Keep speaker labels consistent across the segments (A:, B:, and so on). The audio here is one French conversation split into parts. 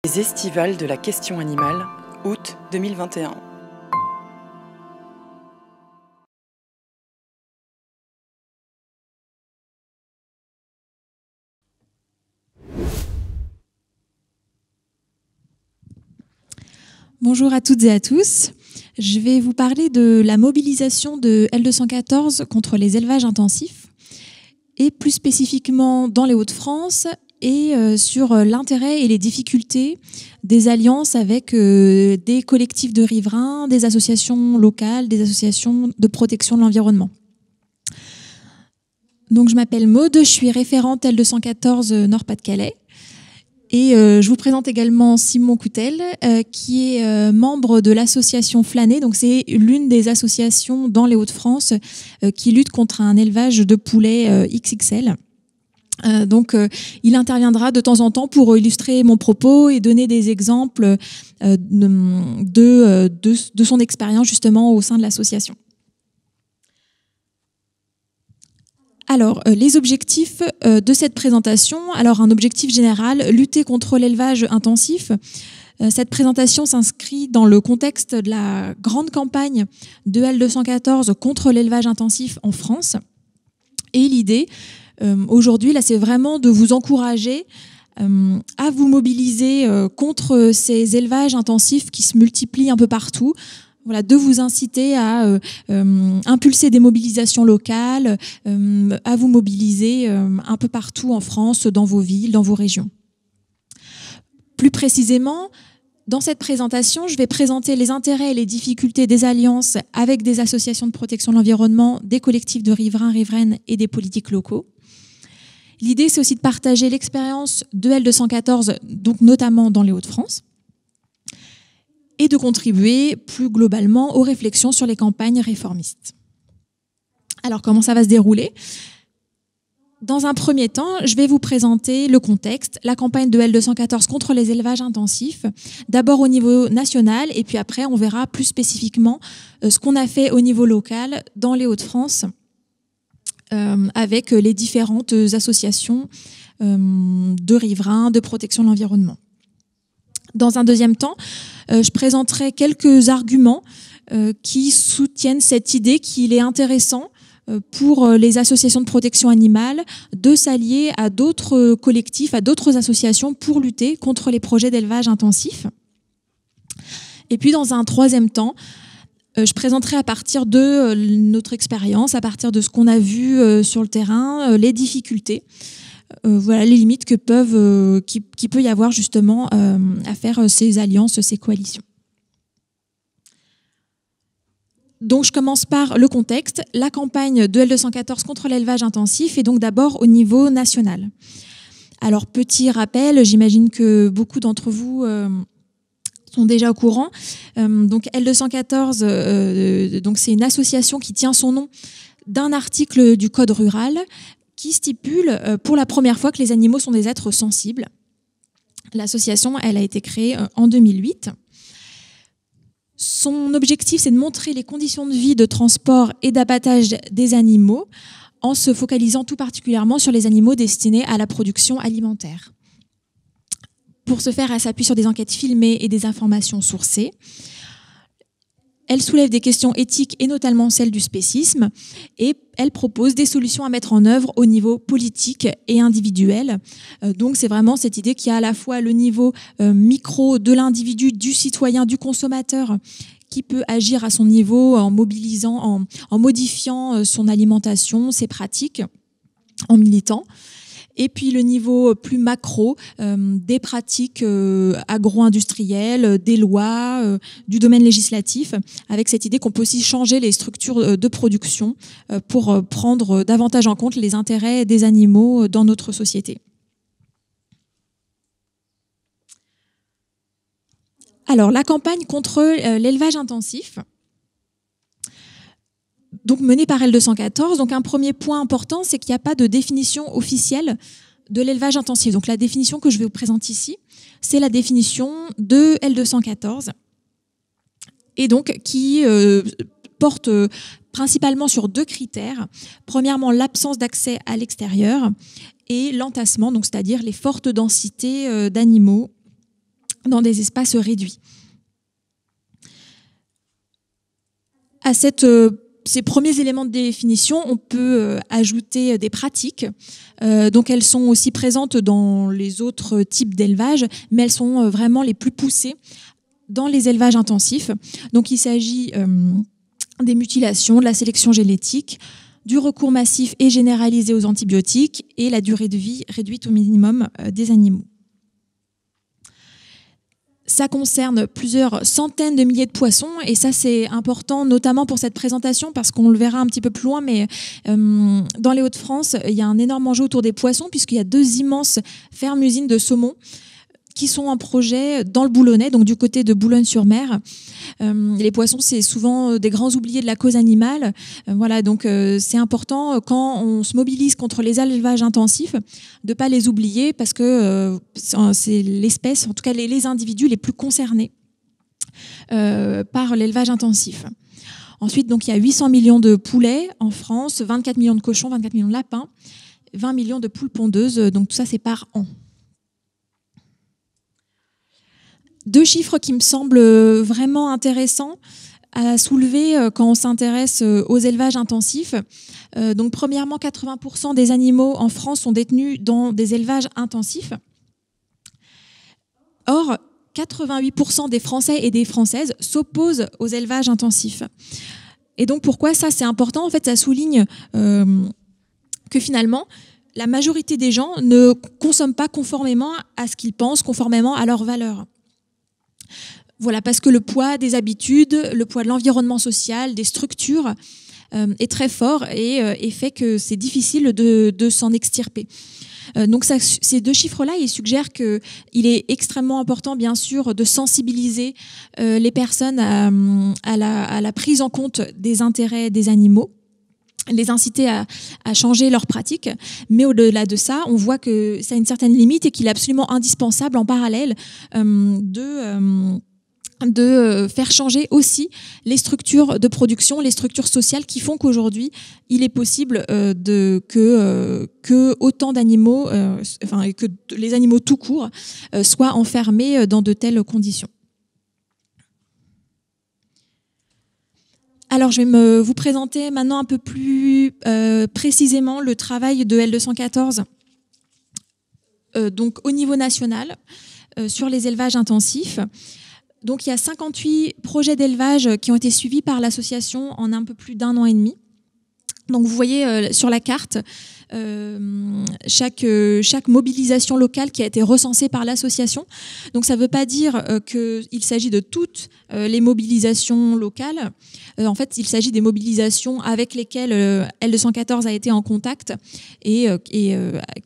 A: Les estivales de la question animale, août 2021.
B: Bonjour à toutes et à tous. Je vais vous parler de la mobilisation de L214 contre les élevages intensifs et plus spécifiquement dans les Hauts-de-France et sur l'intérêt et les difficultés des alliances avec des collectifs de riverains, des associations locales, des associations de protection de l'environnement. Donc je m'appelle Maude, je suis référente L214 Nord-Pas-de-Calais. Et je vous présente également Simon Coutel, qui est membre de l'association Flâner. Donc c'est l'une des associations dans les Hauts-de-France qui lutte contre un élevage de poulets XXL. Il interviendra de temps en temps pour illustrer mon propos et donner des exemples de son expérience justement au sein de l'association. Alors, les objectifs de cette présentation. Alors, un objectif général, lutter contre l'élevage intensif. Cette présentation s'inscrit dans le contexte de la grande campagne de L214 contre l'élevage intensif en France. Et l'idée, aujourd'hui, là, c'est vraiment de vous encourager à vous mobiliser contre ces élevages intensifs qui se multiplient un peu partout. Voilà, de vous inciter à impulser des mobilisations locales, à vous mobiliser un peu partout en France, dans vos villes, dans vos régions. Plus précisément, dans cette présentation, je vais présenter les intérêts et les difficultés des alliances avec des associations de protection de l'environnement, des collectifs de riverains, riveraines et des politiques locaux. L'idée, c'est aussi de partager l'expérience de L214, donc notamment dans les Hauts-de-France, et de contribuer plus globalement aux réflexions sur les campagnes réformistes. Alors, comment ça va se dérouler ? Dans un premier temps, je vais vous présenter le contexte, la campagne de L214 contre les élevages intensifs, d'abord au niveau national, et puis après, on verra plus spécifiquement ce qu'on a fait au niveau local dans les Hauts-de-France, avec les différentes associations de riverains, de protection de l'environnement. Dans un deuxième temps, je présenterai quelques arguments qui soutiennent cette idée qu'il est intéressant pour les associations de protection animale de s'allier à d'autres collectifs, à d'autres associations pour lutter contre les projets d'élevage intensif. Et puis dans un troisième temps, je présenterai à partir de notre expérience, à partir de ce qu'on a vu sur le terrain, les difficultés. Voilà les limites qu'il peut y avoir justement à faire ces alliances, ces coalitions. Donc je commence par le contexte, la campagne de L214 contre l'élevage intensif et donc d'abord au niveau national. Alors petit rappel, j'imagine que beaucoup d'entre vous sont déjà au courant. Donc L214, donc c'est une association qui tient son nom d'un article du Code rural qui stipule pour la première fois que les animaux sont des êtres sensibles. L'association, elle a été créée en 2008. Son objectif, c'est de montrer les conditions de vie, de transport et d'abattage des animaux en se focalisant tout particulièrement sur les animaux destinés à la production alimentaire. Pour ce faire, elle s'appuie sur des enquêtes filmées et des informations sourcées. Elle soulève des questions éthiques et notamment celle du spécisme et elle propose des solutions à mettre en œuvre au niveau politique et individuel. Donc c'est vraiment cette idée qu'il y a à la fois le niveau micro de l'individu, du citoyen, du consommateur qui peut agir à son niveau en mobilisant, en modifiant son alimentation, ses pratiques, en militant. Et puis le niveau plus macro, des pratiques agro-industrielles, des lois, du domaine législatif, avec cette idée qu'on peut aussi changer les structures de production pour prendre davantage en compte les intérêts des animaux dans notre société. Alors, la campagne contre l'élevage intensif, donc menée par L214. Donc un premier point important, c'est qu'il n'y a pas de définition officielle de l'élevage intensif. Donc la définition que je vais vous présenter ici, c'est la définition de L214 et donc qui porte principalement sur deux critères. Premièrement, l'absence d'accès à l'extérieur et l'entassement, donc c'est-à-dire les fortes densités d'animaux dans des espaces réduits. À ces premiers éléments de définition, on peut ajouter des pratiques. Donc elles sont aussi présentes dans les autres types d'élevage, mais elles sont vraiment les plus poussées dans les élevages intensifs. Donc il s'agit des mutilations, de la sélection génétique, du recours massif et généralisé aux antibiotiques et la durée de vie réduite au minimum des animaux. Ça concerne plusieurs centaines de milliers de poissons et ça c'est important notamment pour cette présentation parce qu'on le verra un petit peu plus loin, mais dans les Hauts-de-France, il y a un énorme enjeu autour des poissons puisqu'il y a 2 immenses fermes-usines de saumon qui sont en projet dans le Boulonnais, donc du côté de Boulogne-sur-Mer. Les poissons, c'est souvent des grands oubliés de la cause animale. Voilà, donc c'est important quand on se mobilise contre les élevages intensifs de pas les oublier parce que c'est l'espèce, en tout cas les individus les plus concernés par l'élevage intensif. Ensuite, donc il y a 800 millions de poulets en France, 24 millions de cochons, 24 millions de lapins, 20 millions de poules pondeuses. Donc tout ça, c'est par an. 2 chiffres qui me semblent vraiment intéressants à soulever quand on s'intéresse aux élevages intensifs. Donc, premièrement, 80% des animaux en France sont détenus dans des élevages intensifs. Or, 88% des Français et des Françaises s'opposent aux élevages intensifs. Et donc, pourquoi ça, c'est important? En fait, ça souligne que finalement, la majorité des gens ne consomment pas conformément à ce qu'ils pensent, conformément à leurs valeurs. Voilà, parce que le poids des habitudes, le poids de l'environnement social, des structures est très fort et fait que c'est difficile de s'en extirper. Donc ces 2 chiffres-là, ils suggèrent qu'il est extrêmement important, bien sûr, de sensibiliser les personnes à la prise en compte des intérêts des animaux, les inciter à changer leurs pratiques. Mais au-delà de ça, on voit que ça a une certaine limite et qu'il est absolument indispensable en parallèle de faire changer aussi les structures de production, les structures sociales qui font qu'aujourd'hui, il est possible que autant d'animaux, que les animaux tout court, soient enfermés dans de telles conditions. Alors, je vais vous présenter maintenant un peu plus précisément le travail de L214 donc au niveau national sur les élevages intensifs. Donc, il y a 58 projets d'élevage qui ont été suivis par l'association en un peu plus d'1 an et demi. Donc, vous voyez sur la carte chaque mobilisation locale qui a été recensée par l'association. Donc, ça ne veut pas dire qu'il s'agit de toutes les mobilisations locales. En fait, il s'agit des mobilisations avec lesquelles L214 a été en contact et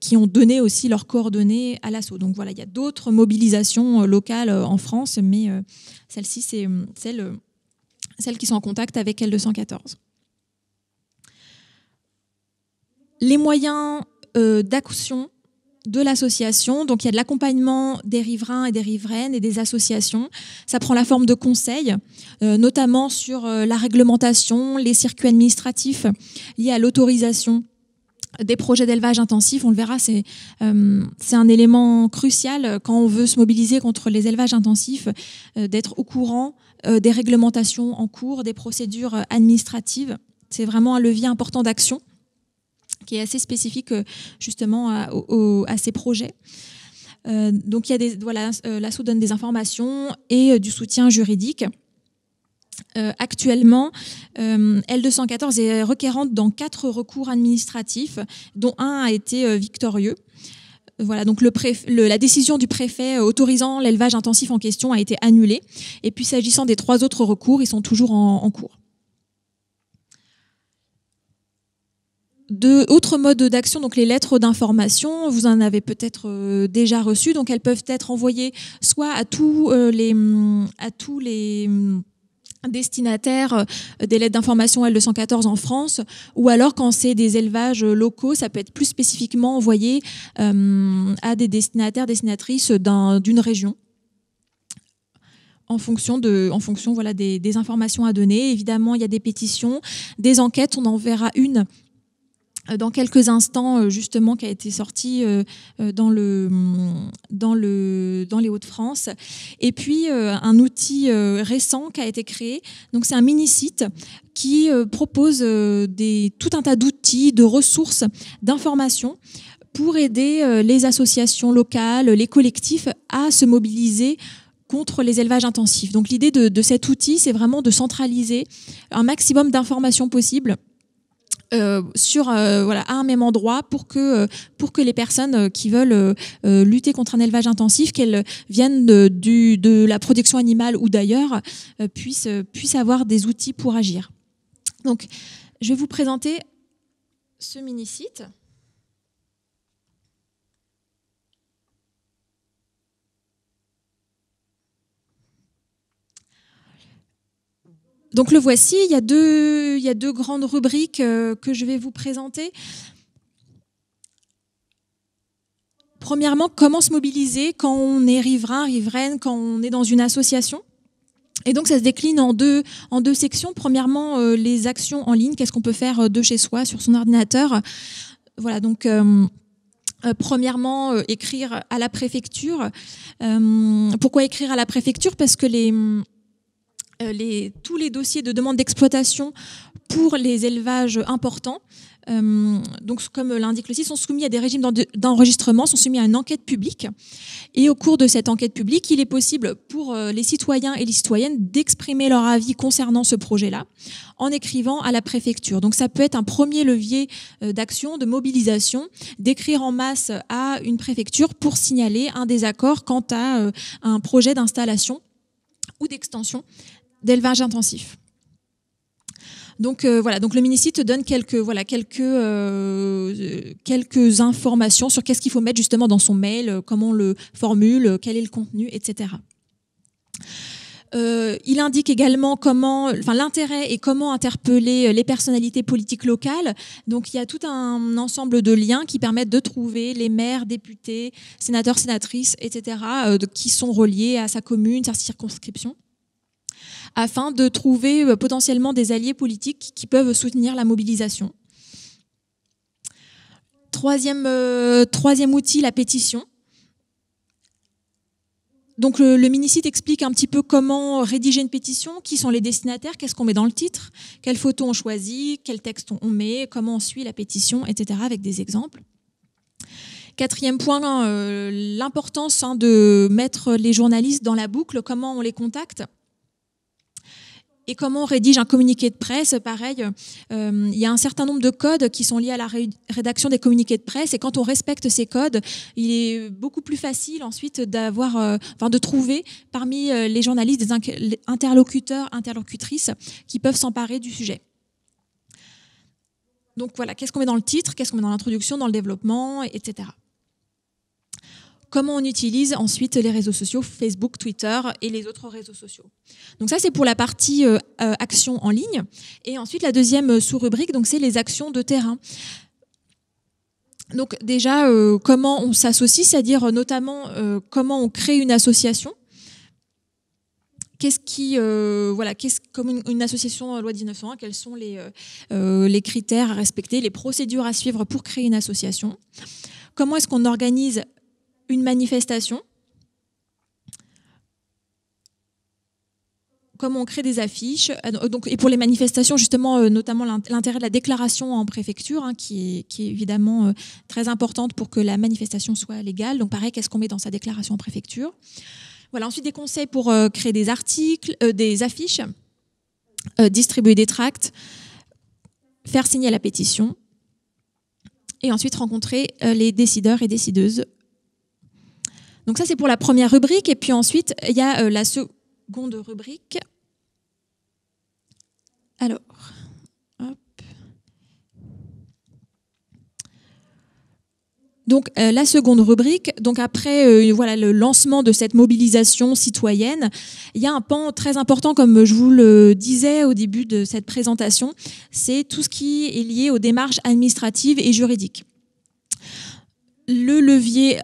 B: qui ont donné aussi leurs coordonnées à l'asso. Donc voilà, il y a d'autres mobilisations locales en France, mais celle-ci, c'est celles qui sont en contact avec L214. Les moyens d'action de l'association, donc il y a de l'accompagnement des riverains et des riveraines et des associations. Ça prend la forme de conseils, notamment sur la réglementation, les circuits administratifs liés à l'autorisation des projets d'élevage intensif. On le verra, c'est un élément crucial quand on veut se mobiliser contre les élevages intensifs, d'être au courant des réglementations en cours, des procédures administratives. C'est vraiment un levier important d'action qui est assez spécifique justement à ces projets. Donc il y a l'asso donne des informations et du soutien juridique. Actuellement, L214 est requérante dans 4 recours administratifs, dont un a été victorieux. Voilà, donc la décision du préfet autorisant l'élevage intensif en question a été annulée. Et puis s'agissant des 3 autres recours, ils sont toujours en cours. Autres modes d'action, donc les lettres d'information, vous en avez peut-être déjà reçu, donc elles peuvent être envoyées soit à tous les destinataires des lettres d'information L214 en France, ou alors quand c'est des élevages locaux, ça peut être plus spécifiquement envoyé à des destinataires, destinatrices d'une région. En fonction voilà, des informations à donner. Évidemment, il y a des pétitions, des enquêtes, on en verra une dans quelques instants, justement, qui a été sorti dans les Hauts-de-France. Et puis, un outil récent qui a été créé. Donc, c'est un mini-site qui propose tout un tas d'outils, de ressources, d'informations pour aider les associations locales, les collectifs à se mobiliser contre les élevages intensifs. Donc, l'idée de cet outil, c'est vraiment de centraliser un maximum d'informations possibles à un même endroit pour que les personnes qui veulent lutter contre un élevage intensif, qu'elles viennent de la production animale ou d'ailleurs, puissent avoir des outils pour agir. Donc, je vais vous présenter ce mini-site. Donc le voici, il y a deux grandes rubriques que je vais vous présenter. Premièrement, comment se mobiliser quand on est riverain, riveraine, quand on est dans une association. Et donc ça se décline en deux sections. Premièrement, les actions en ligne, qu'est-ce qu'on peut faire de chez soi, sur son ordinateur. Voilà, donc premièrement, écrire à la préfecture. Pourquoi écrire à la préfecture? Parce que tous les dossiers de demande d'exploitation pour les élevages importants, donc comme l'indique le site, sont soumis à des régimes d'enregistrement, sont soumis à une enquête publique. Et au cours de cette enquête publique, il est possible pour les citoyens et les citoyennes d'exprimer leur avis concernant ce projet-là en écrivant à la préfecture. Donc ça peut être un premier levier d'action, de mobilisation, d'écrire en masse à une préfecture pour signaler un désaccord quant à un projet d'installation ou d'extension d'élevage intensif. Donc donc le mini-site donne quelques informations sur qu'est-ce qu'il faut mettre justement dans son mail, comment on le formule, quel est le contenu, etc. Il indique également l'intérêt et comment interpeller les personnalités politiques locales. Donc il y a tout un ensemble de liens qui permettent de trouver les maires, députés, sénateurs, sénatrices, etc. Qui sont reliés à sa commune, sa circonscription, afin de trouver potentiellement des alliés politiques qui peuvent soutenir la mobilisation. Troisième outil, la pétition. Donc le mini-site explique un petit peu comment rédiger une pétition, qui sont les destinataires, qu'est-ce qu'on met dans le titre, quelles photos on choisit, quel texte on met, comment on suit la pétition, etc. avec des exemples. Quatrième point, l'importance de mettre les journalistes dans la boucle, comment on les contacte. Et comment on rédige un communiqué de presse, pareil, il y a un certain nombre de codes qui sont liés à la rédaction des communiqués de presse. Et quand on respecte ces codes, il est beaucoup plus facile ensuite de trouver parmi les journalistes des interlocuteurs, interlocutrices qui peuvent s'emparer du sujet. Donc voilà, qu'est-ce qu'on met dans le titre, qu'est-ce qu'on met dans l'introduction, dans le développement, etc. Comment on utilise ensuite les réseaux sociaux, Facebook, Twitter et les autres réseaux sociaux. Donc ça, c'est pour la partie action en ligne. Et ensuite, la deuxième sous-rubrique, donc c'est les actions de terrain. Donc déjà, comment on s'associe, c'est-à-dire notamment comment on crée une association. Comme une association loi 1901, quels sont les critères à respecter, les procédures à suivre pour créer une association. Comment est-ce qu'on organise une manifestation, comment on crée des affiches. Et pour les manifestations, justement, notamment l'intérêt de la déclaration en préfecture, qui est évidemment très importante pour que la manifestation soit légale. Donc pareil, qu'est-ce qu'on met dans sa déclaration en préfecture. Voilà, ensuite des conseils pour créer des articles, des affiches, distribuer des tracts, faire signer la pétition, et ensuite rencontrer les décideurs et décideuses. Donc ça, c'est pour la première rubrique. Et puis ensuite, il y a la seconde rubrique. Alors, hop. Donc la seconde rubrique, donc après le lancement de cette mobilisation citoyenne, il y a un pan très important, comme je vous le disais au début de cette présentation, c'est tout ce qui est lié aux démarches administratives et juridiques. Le levier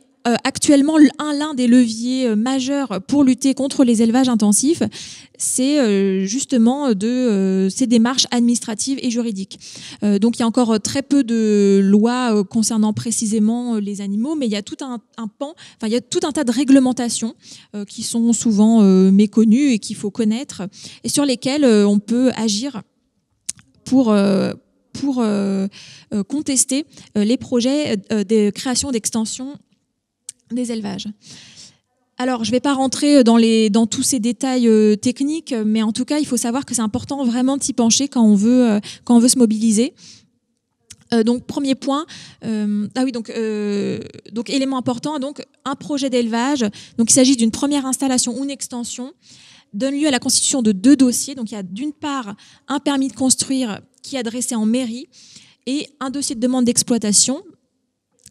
B: actuellement, l'un des leviers majeurs pour lutter contre les élevages intensifs, c'est justement ces démarches administratives et juridiques. Donc il y a encore très peu de lois concernant précisément les animaux, mais il y a tout un pan, enfin il y a tout un tas de réglementations qui sont souvent méconnues et qu'il faut connaître et sur lesquelles on peut agir pour contester les projets de création d'extension des élevages. Alors, je ne vais pas rentrer dans tous ces détails techniques, mais en tout cas, il faut savoir que c'est important vraiment de s'y pencher quand on veut se mobiliser. Donc, premier point, donc élément important, donc un projet d'élevage. Donc, il s'agit d'une première installation ou une extension, donne lieu à la constitution de 2 dossiers. Donc, il y a d'une part un permis de construire qui est adressé en mairie et un dossier de demande d'exploitation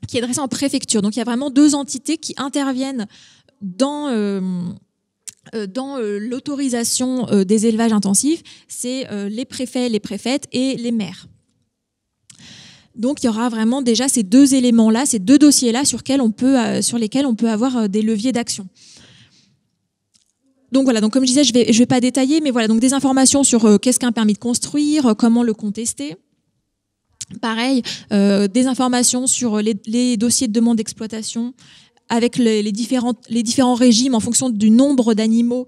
B: qui est adressé en préfecture. Donc, il y a vraiment 2 entités qui interviennent dans l'autorisation des élevages intensifs. C'est les préfets, les préfètes et les maires. Donc, il y aura vraiment déjà ces 2 éléments-là, ces 2 dossiers-là sur lesquels on peut avoir des leviers d'action. Donc voilà, donc comme je disais, je vais pas détailler, mais voilà, donc des informations sur qu'est-ce qu'un permis de construire, comment le contester. Pareil, des informations sur les dossiers de demande d'exploitation avec les différents régimes en fonction du nombre d'animaux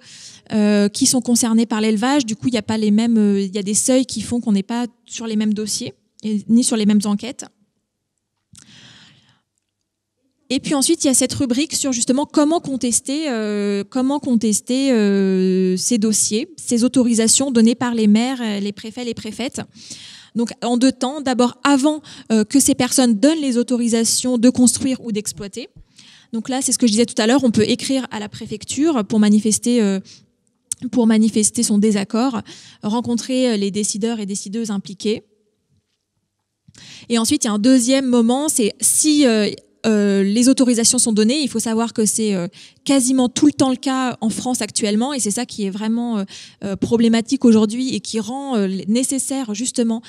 B: qui sont concernés par l'élevage. Du coup, il n'y a pas les mêmes, il y a des seuils qui font qu'on n'est pas sur les mêmes dossiers ni sur les mêmes enquêtes. Et puis ensuite, il y a cette rubrique sur justement comment contester ces dossiers, ces autorisations données par les maires, les préfets, les préfètes. Donc en 2 temps, d'abord avant que ces personnes donnent les autorisations de construire ou d'exploiter. Donc là, c'est ce que je disais tout à l'heure, on peut écrire à la préfecture pour manifester son désaccord, rencontrer les décideurs et décideuses impliqués. Et ensuite, il y a un deuxième moment, c'est si les autorisations sont données. Il faut savoir que c'est quasiment tout le temps le cas en France actuellement et c'est ça qui est vraiment problématique aujourd'hui et qui rend nécessaire justement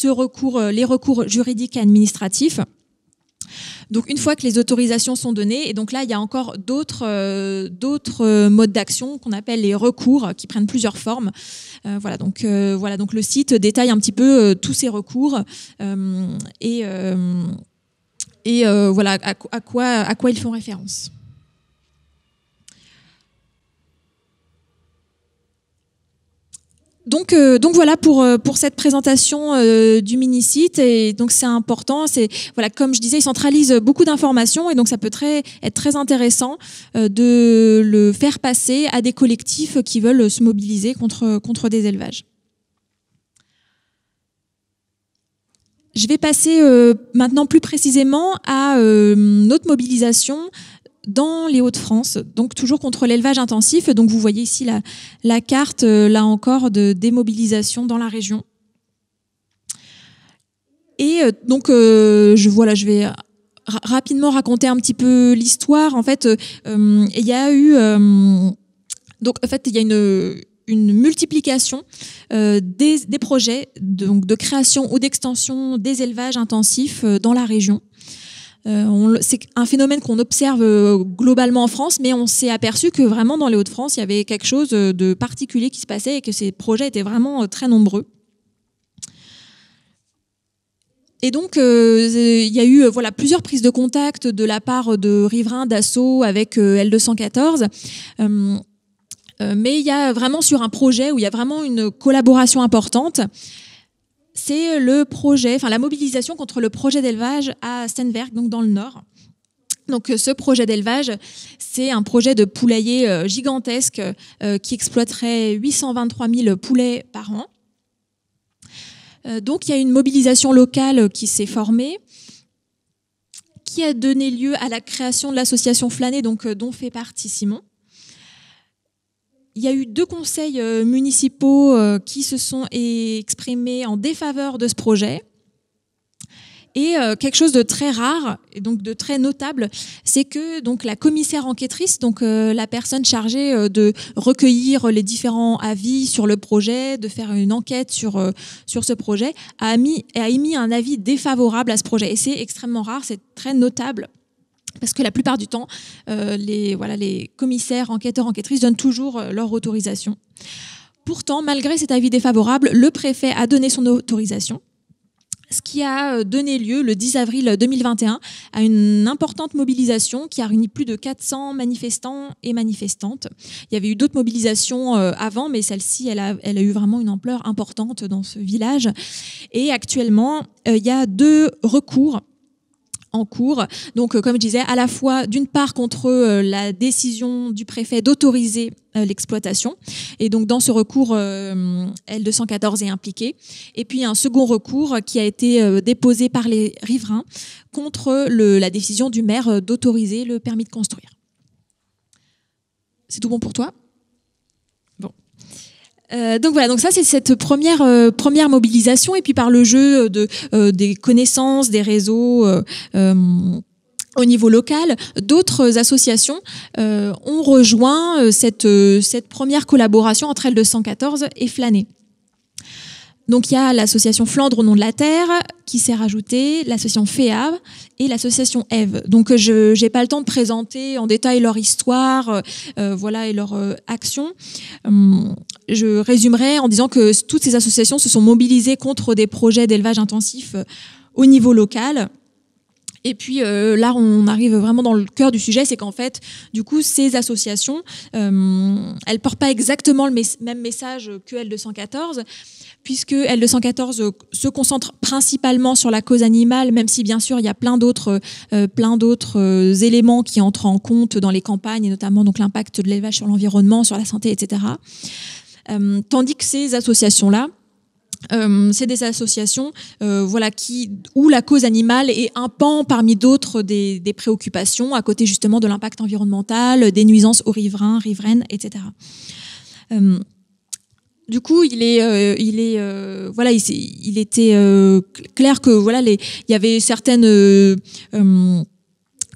B: les recours juridiques et administratifs. Donc une fois que les autorisations sont données, et donc là il y a encore d'autres modes d'action qu'on appelle les recours qui prennent plusieurs formes. Voilà, donc le site détaille un petit peu tous ces recours et voilà à quoi ils font référence. Donc voilà pour cette présentation du mini-site et donc c'est important, voilà comme je disais, il centralise beaucoup d'informations et donc ça peut être très intéressant de le faire passer à des collectifs qui veulent se mobiliser contre des élevages. Je vais passer maintenant plus précisément à notre mobilisation dans les Hauts-de-France, donc toujours contre l'élevage intensif. Donc vous voyez ici la carte, là encore, de démobilisation dans la région. Et donc je vais rapidement raconter un petit peu l'histoire. En fait, il y a eu il y a une multiplication des projets de création ou d'extension des élevages intensifs dans la région. C'est un phénomène qu'on observe globalement en France, mais on s'est aperçu que vraiment dans les Hauts-de-France, il y avait quelque chose de particulier qui se passait et que ces projets étaient vraiment très nombreux. Et donc, il y a eu plusieurs prises de contact de la part de riverains d'Asso avec L214. Mais il y a vraiment sur un projet où il y a vraiment une collaboration importante. C'est la mobilisation contre le projet d'élevage à Stenwerk, donc dans le Nord. Donc ce projet d'élevage, c'est un projet de poulailler gigantesque qui exploiterait 823 000 poulets par an. Donc il y a une mobilisation locale qui s'est formée, qui a donné lieu à la création de l'association Flâner, donc dont fait partie Simon. Il y a eu 2 conseils municipaux qui se sont exprimés en défaveur de ce projet. Et quelque chose de très rare et donc de très notable, c'est que donc la commissaire enquêtrice, donc la personne chargée de recueillir les différents avis sur le projet, de faire une enquête sur ce projet, a émis un avis défavorable à ce projet. Et c'est extrêmement rare, c'est très notable. parce que la plupart du temps, les commissaires, enquêteurs, enquêtrices donnent toujours leur autorisation. Pourtant, malgré cet avis défavorable, le préfet a donné son autorisation, ce qui a donné lieu le 10 avril 2021 à une importante mobilisation qui a réuni plus de 400 manifestants et manifestantes. Il y avait eu d'autres mobilisations avant, mais celle-ci, elle a eu vraiment une ampleur importante dans ce village. Et actuellement, il y a 2 recours en cours. Donc, comme je disais, à la fois, d'une part, contre la décision du préfet d'autoriser l'exploitation. Et donc, dans ce recours, L214 est impliqué. Et puis, un second recours qui a été déposé par les riverains contre la décision du maire d'autoriser le permis de construire. C'est tout bon pour toi ? Bon. Donc voilà, donc ça c'est cette première mobilisation, et puis par le jeu des connaissances, des réseaux au niveau local, d'autres associations ont rejoint cette première collaboration entre L214 et Flâner. Donc il y a l'association Flandre au nom de la terre qui s'est rajoutée, l'association FEAV et l'association Eve. Donc je n'ai pas le temps de présenter en détail leur histoire, et leur action. Je résumerai en disant que toutes ces associations se sont mobilisées contre des projets d'élevage intensif au niveau local. Et puis là, on arrive vraiment dans le cœur du sujet, c'est qu'en fait, du coup, ces associations, elles portent pas exactement le même message que L214, puisque L214 se concentre principalement sur la cause animale, même si bien sûr il y a plein d'autres éléments qui entrent en compte dans les campagnes, et notamment donc l'impact de l'élevage sur l'environnement, sur la santé, etc. Tandis que ces associations-là, c'est des associations où la cause animale est un pan parmi d'autres des préoccupations, à côté justement de l'impact environnemental, des nuisances aux riverains, riveraines, etc. Du coup, il était clair que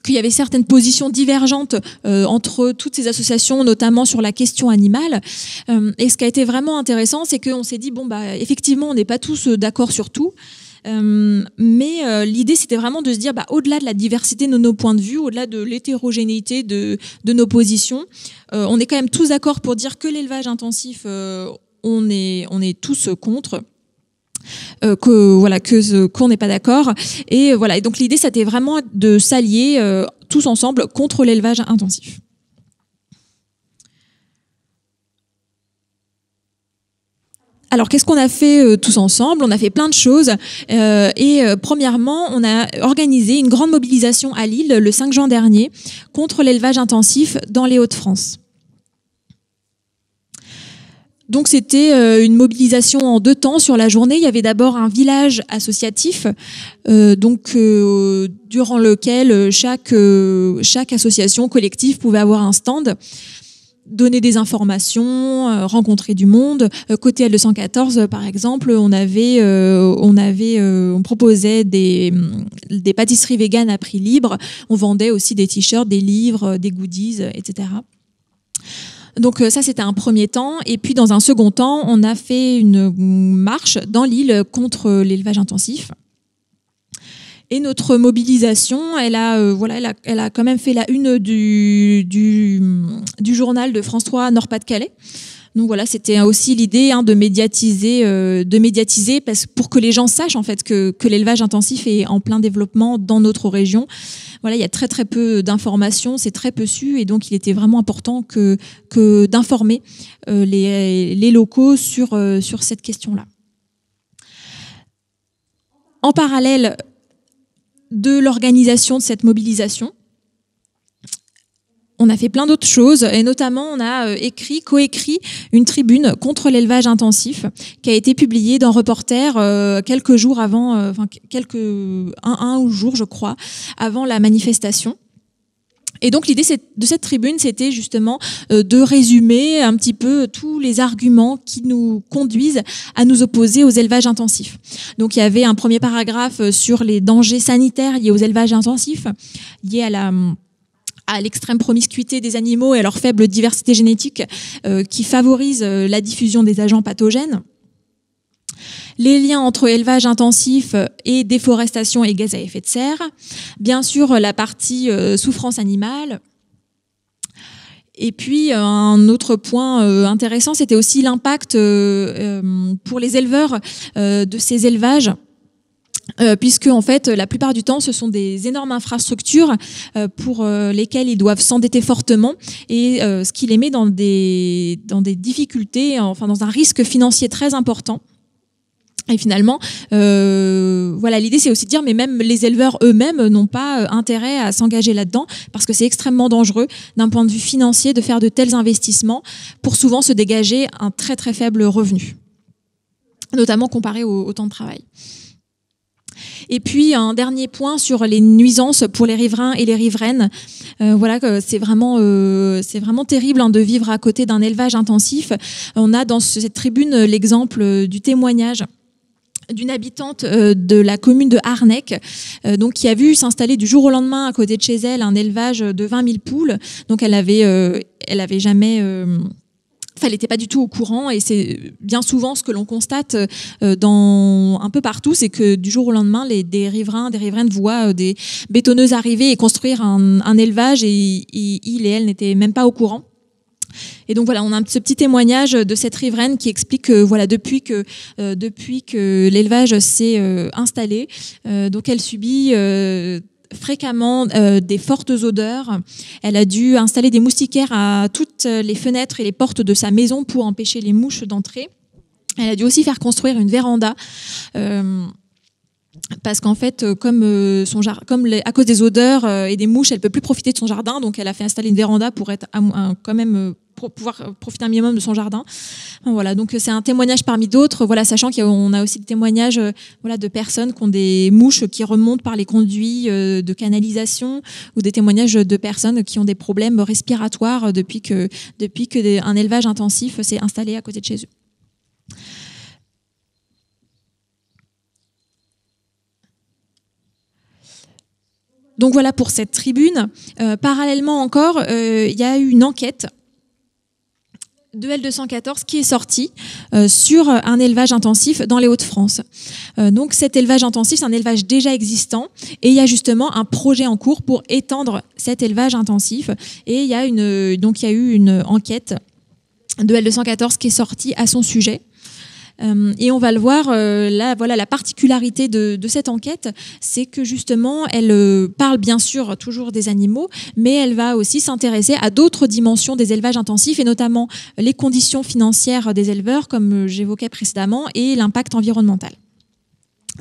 B: il y avait certaines positions divergentes entre toutes ces associations, notamment sur la question animale. Et ce qui a été vraiment intéressant, c'est qu'on s'est dit effectivement, on n'est pas tous d'accord sur tout. Mais l'idée, c'était vraiment de se dire, au-delà de la diversité de nos points de vue, au-delà de l'hétérogénéité de nos positions, on est quand même tous d'accord pour dire que l'élevage intensif, on est tous contre. Qu'on n'est pas d'accord, et donc l'idée c'était vraiment de s'allier tous ensemble contre l'élevage intensif. Alors, qu'est-ce qu'on a fait tous ensemble ? On a fait plein de choses. Premièrement, on a organisé une grande mobilisation à Lille le 5 juin dernier contre l'élevage intensif dans les Hauts-de-France. Donc c'était une mobilisation en 2 temps sur la journée. Il y avait d'abord un village associatif, durant lequel chaque association collective pouvait avoir un stand, donner des informations, rencontrer du monde. Côté L214, par exemple, on proposait des pâtisseries véganes à prix libre. On vendait aussi des t-shirts, des livres, des goodies, etc. Donc ça, c'était un premier temps. Et puis, dans un second temps, on a fait une marche dans l'île contre l'élevage intensif. Et notre mobilisation, elle a quand même fait la une du journal de France 3 Nord-Pas-de-Calais. Donc voilà, c'était aussi l'idée de médiatiser, pour que les gens sachent en fait que l'élevage intensif est en plein développement dans notre région. Voilà, il y a très très peu d'informations, c'est très peu su, et donc il était vraiment important que d'informer les locaux sur cette question-là. En parallèle de l'organisation de cette mobilisation, on a fait plein d'autres choses, et notamment on a coécrit une tribune contre l'élevage intensif qui a été publiée dans Reporter quelques jours avant, un jour je crois, avant la manifestation. Et donc l'idée de cette tribune, c'était justement de résumer un petit peu tous les arguments qui nous conduisent à nous opposer aux élevages intensifs. Donc il y avait un premier paragraphe sur les dangers sanitaires liés aux élevages intensifs, liés à l'extrême promiscuité des animaux et à leur faible diversité génétique qui favorise la diffusion des agents pathogènes. Les liens entre élevage intensif et déforestation et gaz à effet de serre. Bien sûr, la partie souffrance animale. Et puis, un autre point intéressant, c'était aussi l'impact pour les éleveurs de ces élevages. Puisque en fait, la plupart du temps, ce sont des énormes infrastructures pour lesquelles ils doivent s'endetter fortement, et ce qui les met dans des difficultés, enfin dans un risque financier très important. Et finalement, voilà, l'idée c'est aussi de dire, mais même les éleveurs eux-mêmes n'ont pas intérêt à s'engager là-dedans, parce que c'est extrêmement dangereux d'un point de vue financier de faire de tels investissements pour souvent se dégager un très très faible revenu, notamment comparé au temps de travail. Et puis un dernier point sur les nuisances pour les riverains et les riveraines. Voilà, c'est vraiment terrible de vivre à côté d'un élevage intensif. On a dans cette tribune l'exemple du témoignage d'une habitante de la commune de Harnec, donc qui a vu s'installer du jour au lendemain à côté de chez elle un élevage de 20 000 poules. Donc elle avait jamais elle n'était pas du tout au courant, et c'est bien souvent ce que l'on constate un peu partout, c'est que du jour au lendemain, des riverains, des riveraines voient des bétonneuses arriver et construire un élevage, et il et elle n'étaient même pas au courant. Et donc voilà, on a ce petit témoignage de cette riveraine qui explique que voilà, depuis que l'élevage s'est installé, donc elle subit fréquemment des fortes odeurs. Elle a dû installer des moustiquaires à toutes les fenêtres et les portes de sa maison pour empêcher les mouches d'entrer. Elle a dû aussi faire construire une véranda parce qu'en fait, à cause des odeurs et des mouches, elle peut plus profiter de son jardin. Donc, elle a fait installer une véranda pour être quand même pouvoir profiter un minimum de son jardin. Voilà, donc c'est un témoignage parmi d'autres. Voilà, sachant qu'on a aussi des témoignages de personnes qui ont des mouches qui remontent par les conduits de canalisation, ou des témoignages de personnes qui ont des problèmes respiratoires depuis qu'un élevage intensif s'est installé à côté de chez eux. Donc voilà pour cette tribune. Parallèlement encore, il y a eu une enquête de L214 qui est sortie sur un élevage intensif dans les Hauts-de-France. Donc cet élevage intensif, c'est un élevage déjà existant, et il y a justement un projet en cours pour étendre cet élevage intensif. Et il y a eu une enquête de L214 qui est sortie à son sujet. Et on va le voir, là, voilà, la particularité de cette enquête, c'est que justement, elle parle bien sûr toujours des animaux, mais elle va aussi s'intéresser à d'autres dimensions des élevages intensifs, et notamment les conditions financières des éleveurs, comme j'évoquais précédemment, et l'impact environnemental.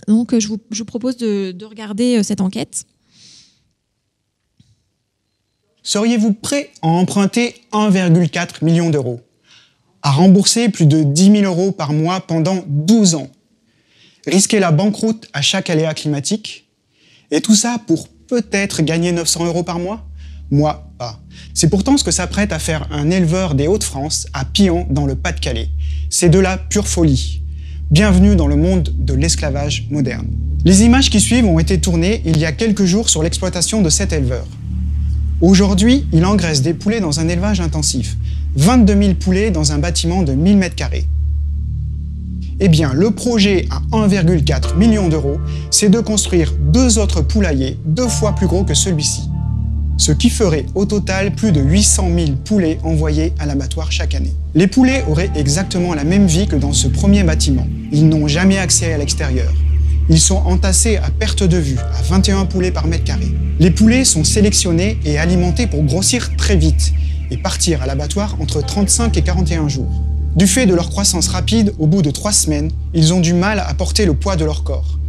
B: Donc, je vous propose de regarder cette enquête.
C: Seriez-vous prêt à emprunter 1,4 million d'euros ? À rembourser plus de 10 000 euros par mois pendant 12 ans, risquer la banqueroute à chaque aléa climatique, et tout ça pour peut-être gagner 900 euros par mois? Moi, pas. C'est pourtant ce que s'apprête à faire un éleveur des Hauts-de-France à Pian, dans le Pas-de-Calais. C'est de la pure folie. Bienvenue dans le monde de l'esclavage moderne. Les images qui suivent ont été tournées il y a quelques jours sur l'exploitation de cet éleveur. Aujourd'hui, il engraisse des poulets dans un élevage intensif. 22 000 poulets dans un bâtiment de 1000 m². Eh bien, le projet à 1,4 million d'euros, c'est de construire 2 autres poulaillers 2 fois plus gros que celui-ci. Ce qui ferait au total plus de 800 000 poulets envoyés à l'abattoir chaque année. Les poulets auraient exactement la même vie que dans ce premier bâtiment. Ils n'ont jamais accès à l'extérieur. Ils sont entassés à perte de vue, à 21 poulets par m². Les poulets sont sélectionnés et alimentés pour grossir très vite et partir à l'abattoir entre 35 et 41 jours. Du fait de leur croissance rapide, au bout de 3 semaines, ils ont du mal à porter le poids de leur corps.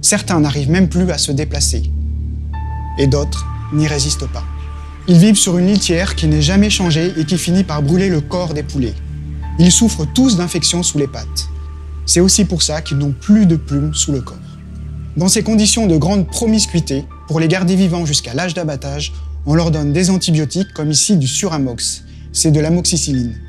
C: Certains n'arrivent même plus à se déplacer. Et d'autres n'y résistent pas. Ils vivent sur une litière qui n'est jamais changée et qui finit par brûler le corps des poulets. Ils souffrent tous d'infections sous les pattes. C'est aussi pour ça qu'ils n'ont plus de plumes sous le corps. Dans ces conditions de grande promiscuité, pour les garder vivants jusqu'à l'âge d'abattage, on leur donne des antibiotiques comme ici du Suramox, c'est de l'amoxicilline.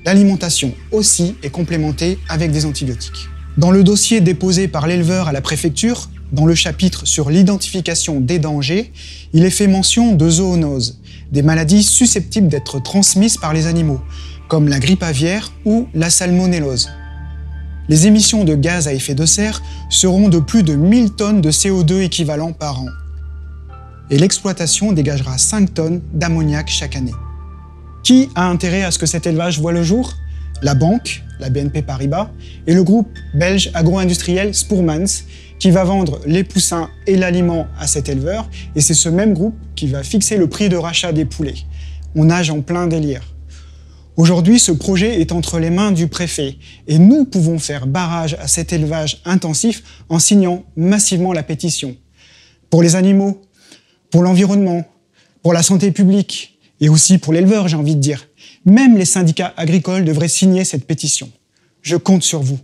C: L'alimentation aussi est complémentée avec des antibiotiques. Dans le dossier déposé par l'éleveur à la préfecture, dans le chapitre sur l'identification des dangers, il est fait mention de zoonoses, des maladies susceptibles d'être transmises par les animaux, comme la grippe aviaire ou la salmonellose. les émissions de gaz à effet de serre seront de plus de 1000 tonnes de CO2 équivalent par an. Et l'exploitation dégagera 5 tonnes d'ammoniac chaque année. Qui a intérêt à ce que cet élevage voie le jour? La banque, la BNP Paribas, et le groupe belge agro-industriel Spoormans, qui va vendre les poussins et l'aliment à cet éleveur, et c'est ce même groupe qui va fixer le prix de rachat des poulets. On nage en plein délire. Aujourd'hui, ce projet est entre les mains du préfet, et nous pouvons faire barrage à cet élevage intensif en signant massivement la pétition. Pour les animaux, pour l'environnement, pour la santé publique, et aussi pour l'éleveur, j'ai envie de dire. Même les syndicats agricoles devraient signer cette pétition. Je compte sur vous.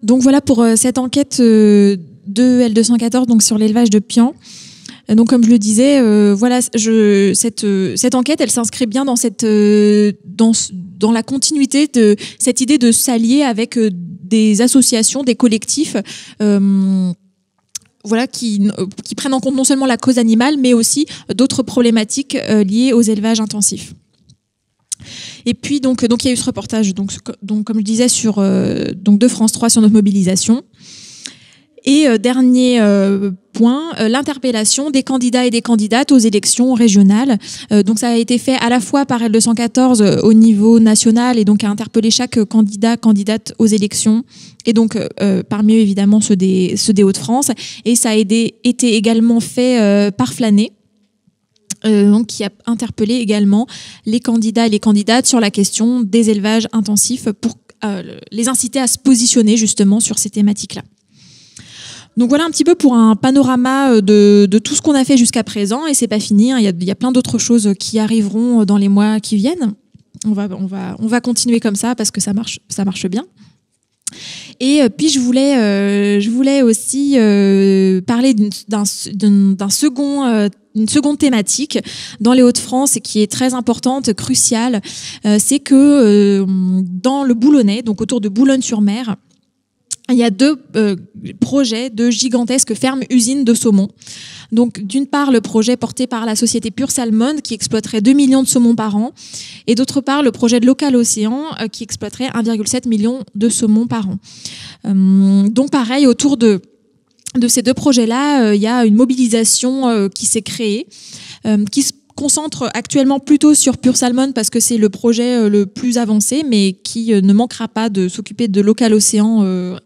B: Donc voilà pour cette enquête de L214 donc sur l'élevage de Pian. Donc comme je le disais, voilà, cette enquête, elle s'inscrit bien dans dans la continuité de cette idée de s'allier avec des associations, des collectifs, voilà, qui prennent en compte non seulement la cause animale, mais aussi d'autres problématiques liées aux élevages intensifs. Et puis donc il y a eu ce reportage donc comme je disais sur de France 3 sur notre mobilisation. Et dernier point, l'interpellation des candidats et des candidates aux élections régionales. Donc ça a été fait à la fois par L214 au niveau national et donc a interpellé chaque candidate aux élections. Et donc parmi eux évidemment ceux des Hauts-de-France. Et ça a été également fait par Flâner. Donc qui a interpellé également les candidats et les candidates sur la question des élevages intensifs pour les inciter à se positionner justement sur ces thématiques-là. Donc voilà un petit peu pour un panorama de tout ce qu'on a fait jusqu'à présent, et c'est pas fini, hein, il y a plein d'autres choses qui arriveront dans les mois qui viennent. On va continuer comme ça parce que ça marche bien. Et puis je voulais aussi parler une seconde thématique dans les Hauts-de-France et qui est très importante, cruciale, c'est que dans le Boulonnais, donc autour de Boulogne-sur-Mer, il y a deux projets de gigantesques fermes-usines de saumon. Donc, d'une part, le projet porté par la société Pure Salmon, qui exploiterait 2 millions de saumons par an, et d'autre part, le projet de Local Océan, qui exploiterait 1,7 million de saumons par an. Donc, pareil, autour de ces deux projets-là, il y a une mobilisation qui s'est créée, qui se concentre actuellement plutôt sur Pure Salmon parce que c'est le projet le plus avancé, mais qui ne manquera pas de s'occuper de Local Océan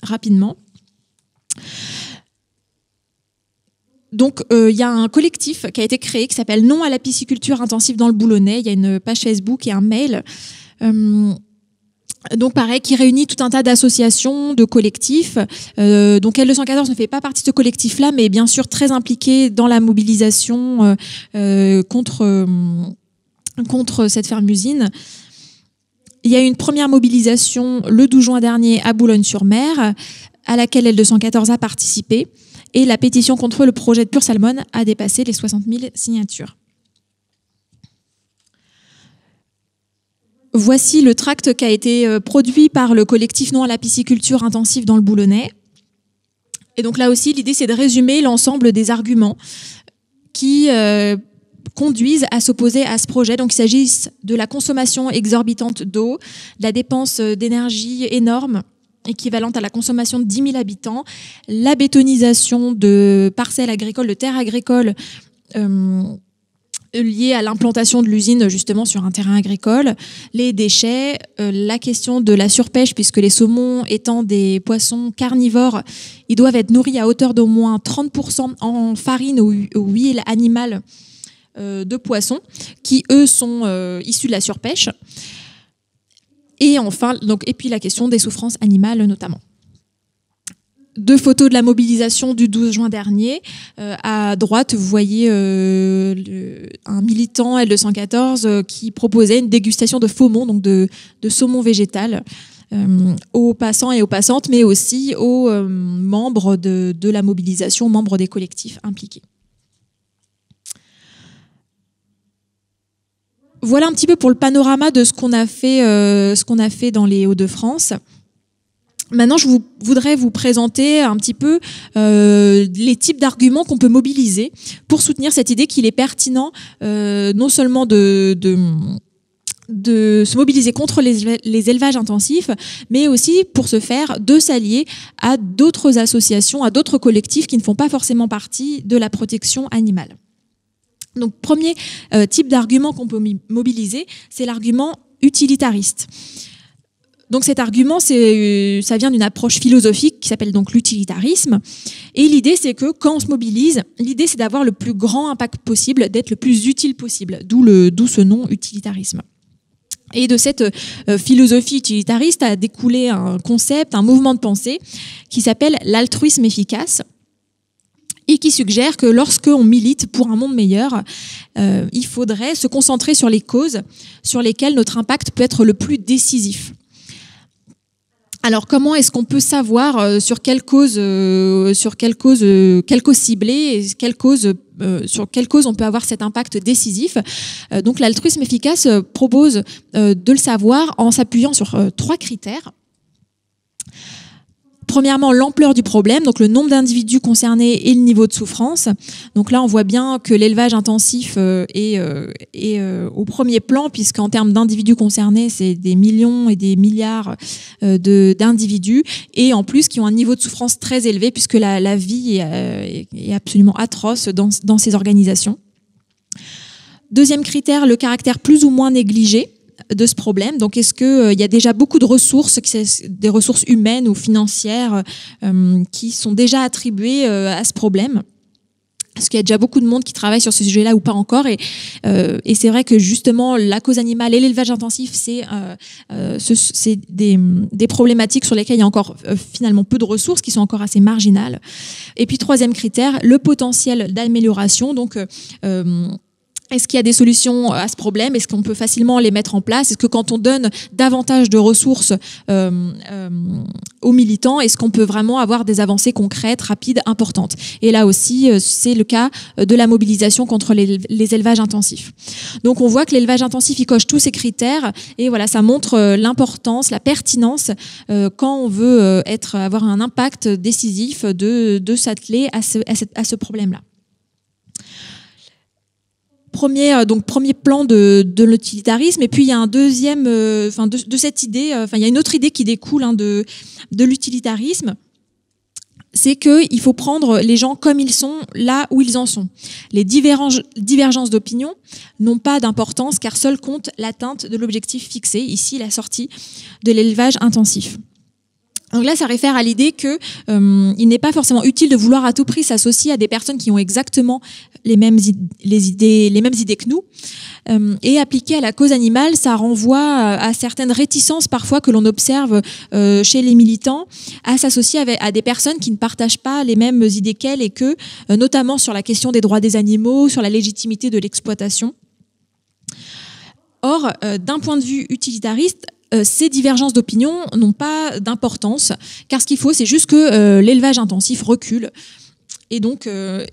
B: rapidement. Donc, il y a un collectif qui a été créé qui s'appelle Non à la pisciculture intensive dans le Boulonnais. Il y a une page Facebook et un mail. Donc pareil, qui réunit tout un tas d'associations, de collectifs. Donc L214 ne fait pas partie de ce collectif-là, mais est bien sûr très impliqué dans la mobilisation contre cette ferme-usine. Il y a eu une première mobilisation le 12 juin dernier à Boulogne-sur-Mer, à laquelle L214 a participé. Et la pétition contre le projet de Pure Salmon a dépassé les 60 000 signatures. Voici le tract qui a été produit par le collectif Non à la pisciculture intensive dans le Boulonnais. Et donc là aussi, l'idée, c'est de résumer l'ensemble des arguments qui conduisent à s'opposer à ce projet. Donc il s'agit de la consommation exorbitante d'eau, de la dépense d'énergie énorme, équivalente à la consommation de 10 000 habitants, la bétonisation de parcelles agricoles, de terres agricoles, liées à l'implantation de l'usine justement sur un terrain agricole, les déchets, la question de la surpêche, puisque les saumons étant des poissons carnivores, ils doivent être nourris à hauteur d'au moins 30% en farine ou huile animale de poissons, qui eux sont issus de la surpêche. Et enfin, et puis la question des souffrances animales notamment. Deux photos de la mobilisation du 12 juin dernier. À droite, vous voyez un militant L214 qui proposait une dégustation de faumon, donc de saumon végétal, aux passants et aux passantes, mais aussi aux membres de la mobilisation, membres des collectifs impliqués. Voilà un petit peu pour le panorama de ce qu'on a fait dans les Hauts-de-France. Maintenant, je voudrais vous présenter un petit peu les types d'arguments qu'on peut mobiliser pour soutenir cette idée qu'il est pertinent non seulement de se mobiliser contre les élevages intensifs, mais aussi pour ce faire de s'allier à d'autres associations, à d'autres collectifs qui ne font pas forcément partie de la protection animale. Donc, premier type d'argument qu'on peut mobiliser, c'est l'argument utilitariste. Donc cet argument, ça vient d'une approche philosophique qui s'appelle donc l'utilitarisme. Et l'idée, c'est que quand on se mobilise, l'idée, c'est d'avoir le plus grand impact possible, d'être le plus utile possible, d'où ce nom utilitarisme. Et de cette philosophie utilitariste a découlé un concept, un mouvement de pensée qui s'appelle l'altruisme efficace et qui suggère que lorsqu'on milite pour un monde meilleur, il faudrait se concentrer sur les causes sur lesquelles notre impact peut être le plus décisif. Alors, comment est-ce qu'on peut savoir sur quelle cause cibler et sur quelle cause on peut avoir cet impact décisif? Donc, l'altruisme efficace propose de le savoir en s'appuyant sur 3 critères. Premièrement, l'ampleur du problème, donc le nombre d'individus concernés et le niveau de souffrance. Donc là, on voit bien que l'élevage intensif est au premier plan, puisqu'en termes d'individus concernés, c'est des millions et des milliards d'individus, et en plus qui ont un niveau de souffrance très élevé, puisque la vie est absolument atroce dans ces organisations. Deuxième critère, le caractère plus ou moins négligé de ce problème. Donc, est-ce qu'il y a déjà beaucoup de ressources, des ressources humaines ou financières qui sont déjà attribuées à ce problème? Est-ce qu'il y a déjà beaucoup de monde qui travaille sur ce sujet-là ou pas encore? Et c'est vrai que justement, la cause animale et l'élevage intensif, c'est des problématiques sur lesquelles il y a encore finalement peu de ressources, qui sont encore assez marginales. Et puis, troisième critère, le potentiel d'amélioration. Donc, est-ce qu'il y a des solutions à ce problème? Est-ce qu'on peut facilement les mettre en place? Est-ce que quand on donne davantage de ressources aux militants, est-ce qu'on peut vraiment avoir des avancées concrètes, rapides, importantes? Et là aussi, c'est le cas de la mobilisation contre les élevages intensifs. Donc on voit que l'élevage intensif, il coche tous ces critères, et voilà, ça montre l'importance, la pertinence quand on veut avoir un impact décisif de s'atteler à ce problème-là. Premier plan de l'utilitarisme, et puis il y a un deuxième, de cette idée, il y a une autre idée qui découle de l'utilitarisme, c'est qu'il faut prendre les gens comme ils sont, là où ils en sont. Les divergences d'opinion n'ont pas d'importance, car seul compte l'atteinte de l'objectif fixé, ici la sortie de l'élevage intensif. Donc là, ça réfère à l'idée que il n'est pas forcément utile de vouloir à tout prix s'associer à des personnes qui ont exactement les mêmes idées que nous. Et appliqué à la cause animale, ça renvoie à certaines réticences parfois que l'on observe chez les militants à s'associer à des personnes qui ne partagent pas les mêmes idées qu'elles, et que, notamment sur la question des droits des animaux, sur la légitimité de l'exploitation. Or, d'un point de vue utilitariste, ces divergences d'opinion n'ont pas d'importance, car ce qu'il faut, c'est juste que l'élevage intensif recule. Et donc de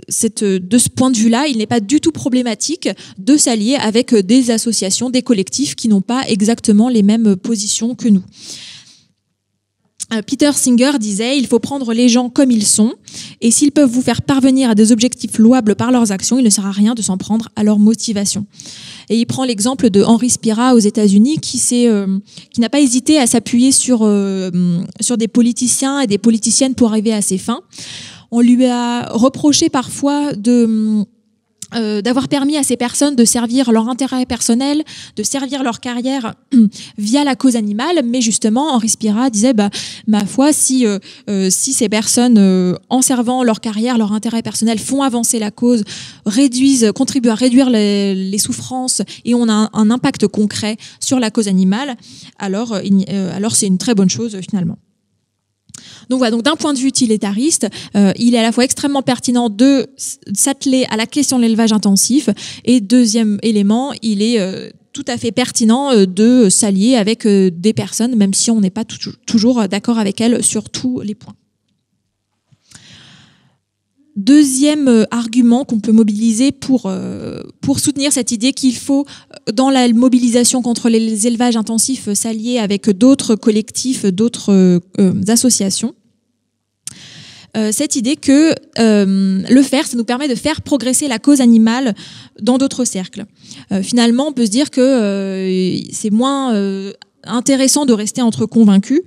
B: ce point de vue-là, il n'est pas du tout problématique de s'allier avec des associations, des collectifs qui n'ont pas exactement les mêmes positions que nous. Peter Singer disait « Il faut prendre les gens comme ils sont, et s'ils peuvent vous faire parvenir à des objectifs louables par leurs actions, il ne sert à rien de s'en prendre à leur motivation. » Et il prend l'exemple de Henry Spira aux États-Unis, qui n'a pas hésité à s'appuyer sur des politiciens et des politiciennes pour arriver à ses fins. On lui a reproché parfois d'avoir permis à ces personnes de servir leur intérêt personnel, de servir leur carrière via la cause animale, mais justement Henry Spira disait ma foi, si ces personnes en servant leur carrière, leur intérêt personnel font avancer la cause, contribuent à réduire les souffrances et ont un impact concret sur la cause animale, alors c'est une très bonne chose finalement. Donc voilà, d'un point de vue utilitariste, il est à la fois extrêmement pertinent de s'atteler à la question de l'élevage intensif, et deuxième élément, il est tout à fait pertinent de s'allier avec des personnes, même si on n'est pas toujours d'accord avec elles sur tous les points. Deuxième argument qu'on peut mobiliser pour soutenir cette idée qu'il faut, dans la mobilisation contre les élevages intensifs, s'allier avec d'autres collectifs, d'autres associations. Cette idée que le faire, ça nous permet de faire progresser la cause animale dans d'autres cercles. Finalement, on peut se dire que c'est moins intéressant de rester entre convaincus,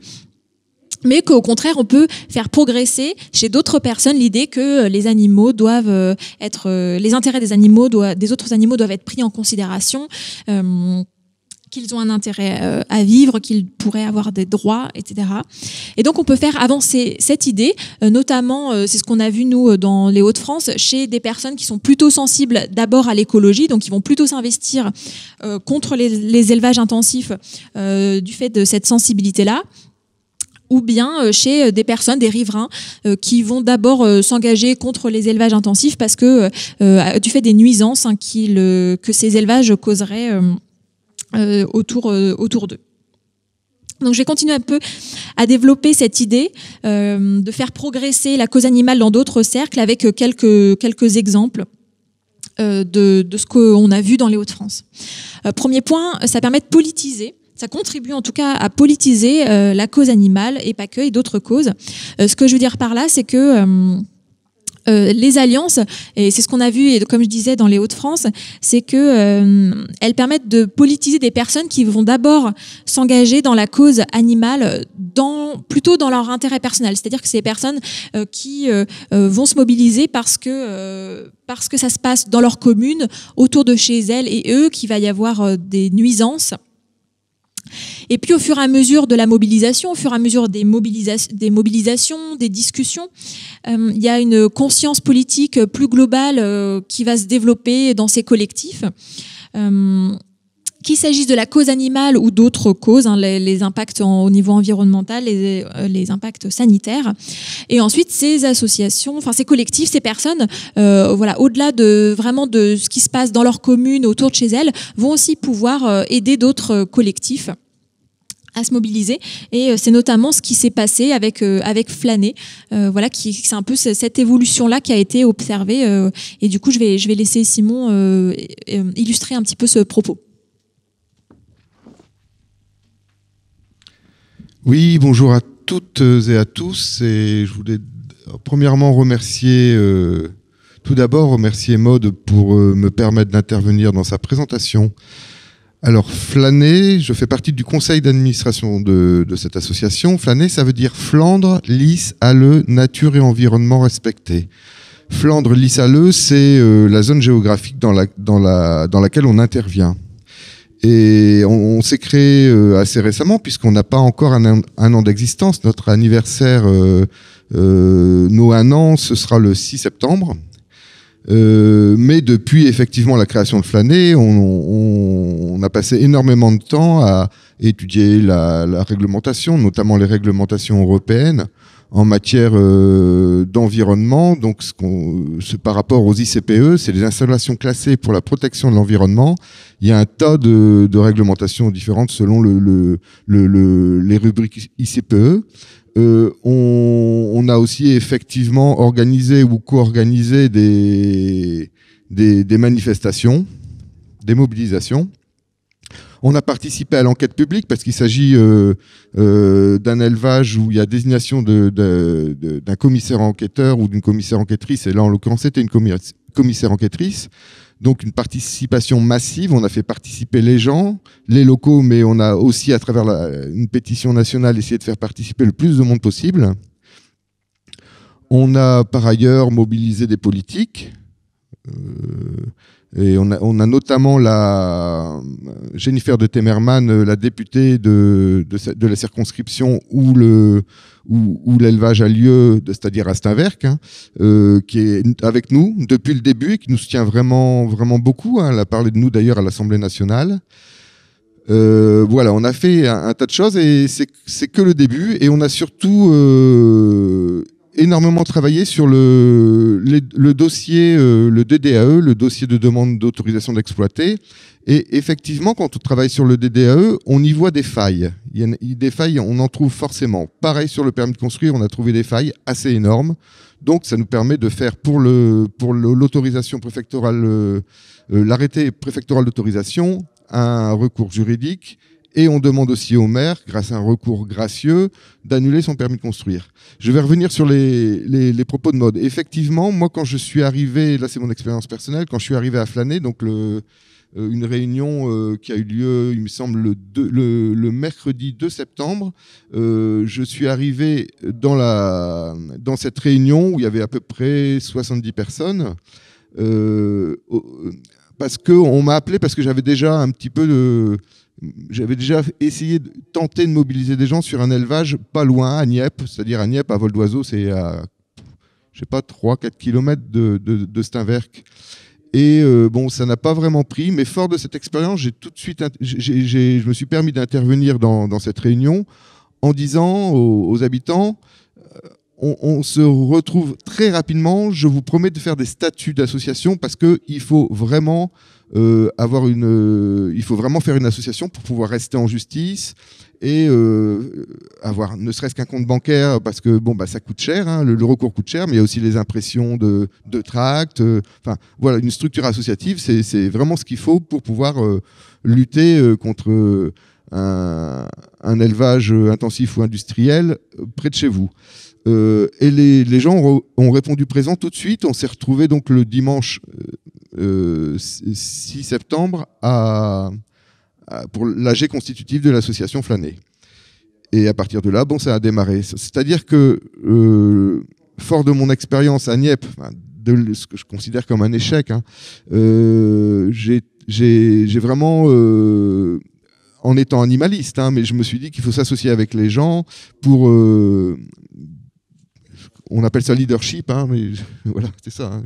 B: mais qu'au contraire, on peut faire progresser chez d'autres personnes l'idée que les animaux doivent les intérêts des autres animaux doivent être pris en considération, qu'ils ont un intérêt à vivre, qu'ils pourraient avoir des droits, etc. Et donc, on peut faire avancer cette idée, notamment, c'est ce qu'on a vu, nous, dans les Hauts-de-France, chez des personnes qui sont plutôt sensibles d'abord à l'écologie, donc qui vont plutôt s'investir contre les élevages intensifs du fait de cette sensibilité-là, ou bien chez des personnes, des riverains, qui vont d'abord s'engager contre les élevages intensifs parce que du fait des nuisances que ces élevages causeraient autour d'eux. Donc je vais continuer un peu à développer cette idée de faire progresser la cause animale dans d'autres cercles avec quelques exemples de ce qu'on a vu dans les Hauts-de-France. Premier point, ça permet de politiser. Ça contribue en tout cas à politiser la cause animale et pas que, et d'autres causes. Ce que je veux dire par là, c'est que les alliances, et c'est ce qu'on a vu, et comme je disais dans les Hauts-de-France, c'est que elles permettent de politiser des personnes qui vont d'abord s'engager dans la cause animale plutôt dans leur intérêt personnel. C'est-à-dire que c'est des personnes qui vont se mobiliser parce que ça se passe dans leur commune, autour de chez elles et eux, qu'il va y avoir des nuisances. Et puis au fur et à mesure de la mobilisation, au fur et à mesure des mobilisations, des discussions, il y a une conscience politique plus globale qui va se développer dans ces collectifs. Qu'il s'agisse de la cause animale ou d'autres causes, les impacts au niveau environnemental, les impacts sanitaires. Et ensuite, ces associations, enfin ces collectifs, ces personnes, au-delà de ce qui se passe dans leur commune, autour de chez elles, vont aussi pouvoir aider d'autres collectifs à se mobiliser, et c'est notamment ce qui s'est passé avec Flâner, c'est un peu cette évolution là qui a été observée, et du coup je vais laisser Simon illustrer un petit peu ce propos.
D: Oui, bonjour à toutes et à tous, et je voulais premièrement remercier Maud pour me permettre d'intervenir dans sa présentation. Alors, Flâner, je fais partie du conseil d'administration de cette association. Flâner, ça veut dire Flandre, Lys, Halleux, nature et environnement respecté. Flandre, Lys, Halleux, c'est la zone géographique dans laquelle on intervient. Et on s'est créé assez récemment, puisqu'on n'a pas encore un an d'existence. Notre anniversaire, nos 1 an, ce sera le 6 septembre. Mais depuis effectivement la création de Flâner, on a passé énormément de temps à étudier la réglementation, notamment les réglementations européennes en matière d'environnement. Donc par rapport aux ICPE, c'est les installations classées pour la protection de l'environnement. Il y a un tas de réglementations différentes selon les rubriques ICPE. On a aussi effectivement organisé ou co-organisé des manifestations, des mobilisations. On a participé à l'enquête publique parce qu'il s'agit d'un élevage où il y a désignation d'un commissaire enquêteur ou d'une commissaire enquêtrice, et là en l'occurrence c'était une commissaire enquêtrice. Donc une participation massive, on a fait participer les gens, les locaux, mais on a aussi à travers une pétition nationale essayé de faire participer le plus de monde possible. On a par ailleurs mobilisé des politiques, et on a notamment Jennifer de Temerman, la députée de la circonscription où l'élevage a lieu, c'est-à-dire à Steinwerk, qui est avec nous depuis le début et qui nous soutient vraiment, vraiment beaucoup. Elle a parlé de nous d'ailleurs à l'Assemblée nationale. On a fait un tas de choses, et c'est que le début. Et on a surtout énormément travaillé sur le dossier, le DDAE, le dossier de demande d'autorisation d'exploiter. Et effectivement, quand on travaille sur le DDAE, on y voit des failles. Des failles, on en trouve forcément. Pareil sur le permis de construire, on a trouvé des failles assez énormes. Donc, ça nous permet de faire pour l'autorisation préfectorale, l'arrêté préfectoral d'autorisation, un recours juridique. Et on demande aussi au maire, grâce à un recours gracieux, d'annuler son permis de construire. Je vais revenir sur les propos de mode. Effectivement, moi, quand je suis arrivé, là c'est mon expérience personnelle, quand je suis arrivé à Flâner, donc une réunion qui a eu lieu, il me semble, le mercredi 2 septembre, je suis arrivé dans cette réunion où il y avait à peu près 70 personnes, parce qu'on m'a appelé, parce que j'avais déjà un petit peu j'avais déjà essayé de tenter de mobiliser des gens sur un élevage pas loin, à Nieppe, c'est-à-dire à Nieppe, à vol d'oiseau, c'est à, je sais pas, 3-4 km de Steinwerk. Et bon, ça n'a pas vraiment pris, mais fort de cette expérience, j'ai tout de suite, je me suis permis d'intervenir dans cette réunion en disant aux habitants, on se retrouve très rapidement, je vous promets de faire des statuts d'association parce qu'il faut vraiment il faut vraiment faire une association pour pouvoir rester en justice et avoir ne serait-ce qu'un compte bancaire parce que bon, bah, ça coûte cher, hein, le recours coûte cher, mais il y a aussi les impressions de tracts. Enfin, voilà, une structure associative, c'est vraiment ce qu'il faut pour pouvoir lutter contre un élevage intensif ou industriel près de chez vous. Et les gens ont répondu présent tout de suite. On s'est retrouvés donc le dimanche 6 septembre pour l'AG constitutif de l'association Flâner. Et à partir de là, bon, ça a démarré. C'est-à-dire que, fort de mon expérience à Nieppe, de ce que je considère comme un échec, hein, j'ai vraiment... en étant animaliste, hein, mais je me suis dit qu'il faut s'associer avec les gens pour... on appelle ça leadership, hein, mais voilà, c'est ça. Hein,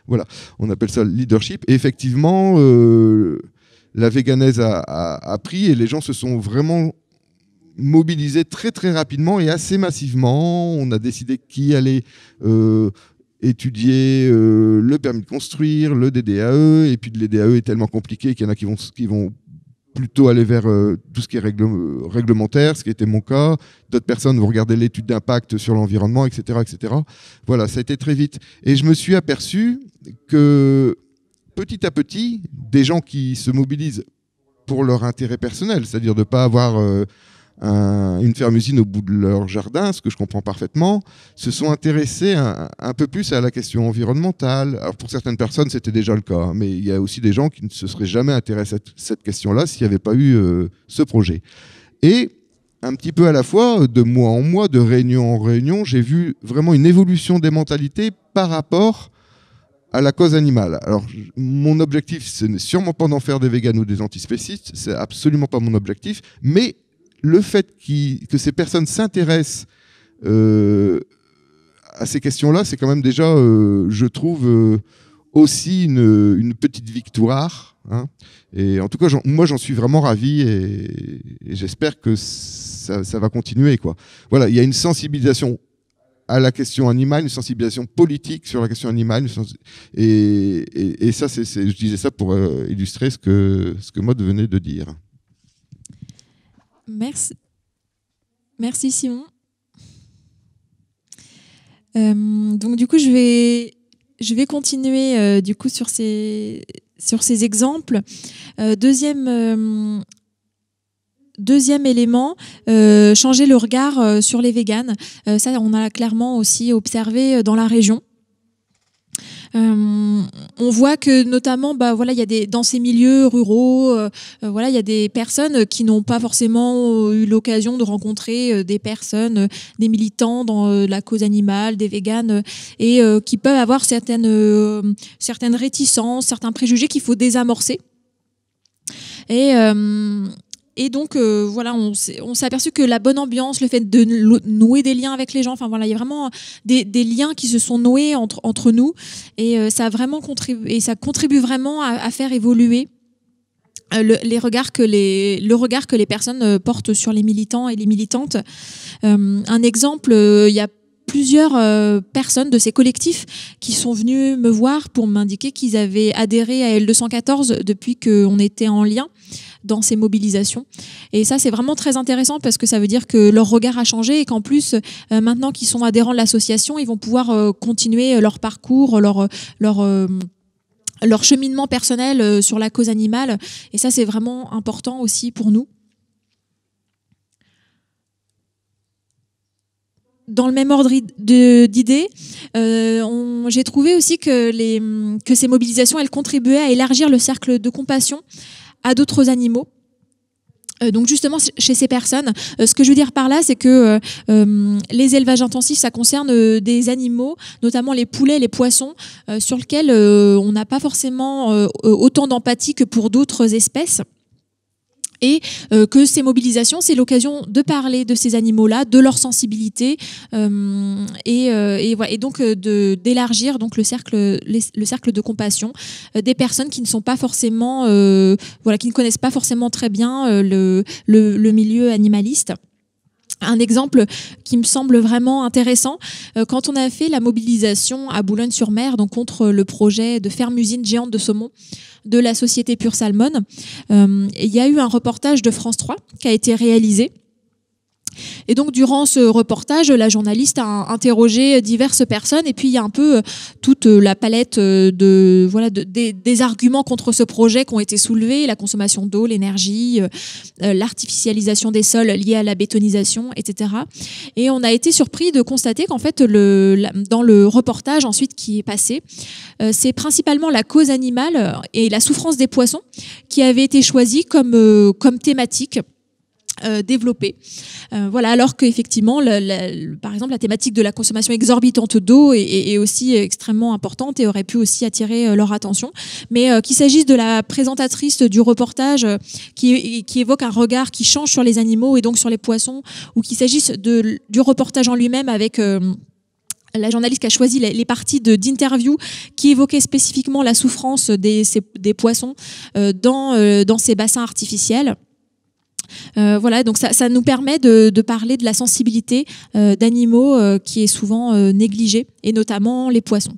D: voilà, on appelle ça leadership. Et effectivement, la véganaise a pris et les gens se sont vraiment mobilisés très très rapidement et assez massivement. On a décidé qui allait étudier le permis de construire, le DDAE, et puis le DDAE est tellement compliqué qu'il y en a qui vont plutôt aller vers tout ce qui est réglementaire, ce qui était mon cas. D'autres personnes vont regarder l'étude d'impact sur l'environnement, etc., etc. Voilà, ça a été très vite. Et je me suis aperçu que petit à petit, des gens qui se mobilisent pour leur intérêt personnel, c'est-à-dire de ne pas avoir une ferme-usine au bout de leur jardin, ce que je comprends parfaitement, se sont intéressés un peu plus à la question environnementale. Alors pour certaines personnes, c'était déjà le cas, hein, mais il y a aussi des gens qui ne se seraient jamais intéressés à cette question-là s'il n'y avait pas eu ce projet. Et un petit peu à la fois, de mois en mois, de réunion en réunion, j'ai vu vraiment une évolution des mentalités par rapport à la cause animale. Alors, mon objectif, ce n'est sûrement pas d'en faire des véganes ou des antispécistes, c'est absolument pas mon objectif, mais le fait que ces personnes s'intéressent à ces questions-là, c'est quand même déjà, je trouve, aussi une petite victoire. Hein. Et en tout cas, moi, j'en suis vraiment ravi et j'espère que ça va continuer, quoi. Voilà, il y a une sensibilisation à la question animale, une sensibilisation politique sur la question animale. Et ça, je disais ça pour illustrer ce que Maud venait de dire.
B: Merci Simon. Donc du coup, je vais continuer du coup sur ces exemples. Deuxième élément, changer le regard sur les véganes. Ça, on a clairement aussi observé dans la région. On voit que notamment, voilà, il y a dans ces milieux ruraux, voilà, il y a des personnes qui n'ont pas forcément eu l'occasion de rencontrer des personnes, des militants dans la cause animale, des véganes, et qui peuvent avoir certaines réticences, certains préjugés qu'il faut désamorcer. Et donc, voilà, on s'est aperçu que la bonne ambiance, le fait de nouer des liens avec les gens, enfin voilà, il y a vraiment des liens qui se sont noués entre nous, et ça a vraiment contribué, et ça contribue vraiment à faire évoluer le regard que les personnes portent sur les militants et les militantes. Un exemple, il y a plusieurs personnes de ces collectifs qui sont venus me voir pour m'indiquer qu'ils avaient adhéré à L214 depuis qu'on était en lien dans ces mobilisations. Et ça, c'est vraiment très intéressant parce que ça veut dire que leur regard a changé et qu'en plus, maintenant qu'ils sont adhérents de l'association, ils vont pouvoir continuer leur parcours, leur cheminement personnel sur la cause animale. Et ça, c'est vraiment important aussi pour nous. Dans le même ordre d'idées, j'ai trouvé aussi que ces mobilisations, elles contribuaient à élargir le cercle de compassion à d'autres animaux. Donc justement, chez ces personnes, ce que je veux dire par là, c'est que les élevages intensifs, ça concerne des animaux, notamment les poulets, les poissons, sur lesquels on n'a pas forcément autant d'empathie que pour d'autres espèces. Et que ces mobilisations, c'est l'occasion de parler de ces animaux-là, de leur sensibilité, et donc d'élargir donc le cercle de compassion des personnes qui ne sont pas forcément, qui ne connaissent pas forcément très bien le milieu animaliste. Un exemple qui me semble vraiment intéressant, quand on a fait la mobilisation à Boulogne-sur-Mer, donc contre le projet de ferme-usine géante de saumon de la société Pure Salmon, il y a eu un reportage de France 3 qui a été réalisé. Et donc, durant ce reportage, la journaliste a interrogé diverses personnes et puis il y a un peu toute la palette des arguments contre ce projet qui ont été soulevés, la consommation d'eau, l'énergie, l'artificialisation des sols liée à la bétonisation, etc. Et on a été surpris de constater qu'en fait, dans le reportage ensuite qui est passé, c'est principalement la cause animale et la souffrance des poissons qui avaient été choisis comme thématique. Développée. Alors qu'effectivement, par exemple, la thématique de la consommation exorbitante d'eau est aussi extrêmement importante et aurait pu aussi attirer leur attention. Mais qu'il s'agisse de la présentatrice du reportage qui évoque un regard qui change sur les animaux et donc sur les poissons, ou qu'il s'agisse du reportage en lui-même avec la journaliste qui a choisi les parties d'interview qui évoquaient spécifiquement la souffrance des poissons dans ces bassins artificiels. Donc ça nous permet de parler de la sensibilité d'animaux qui est souvent négligée, et notamment les poissons.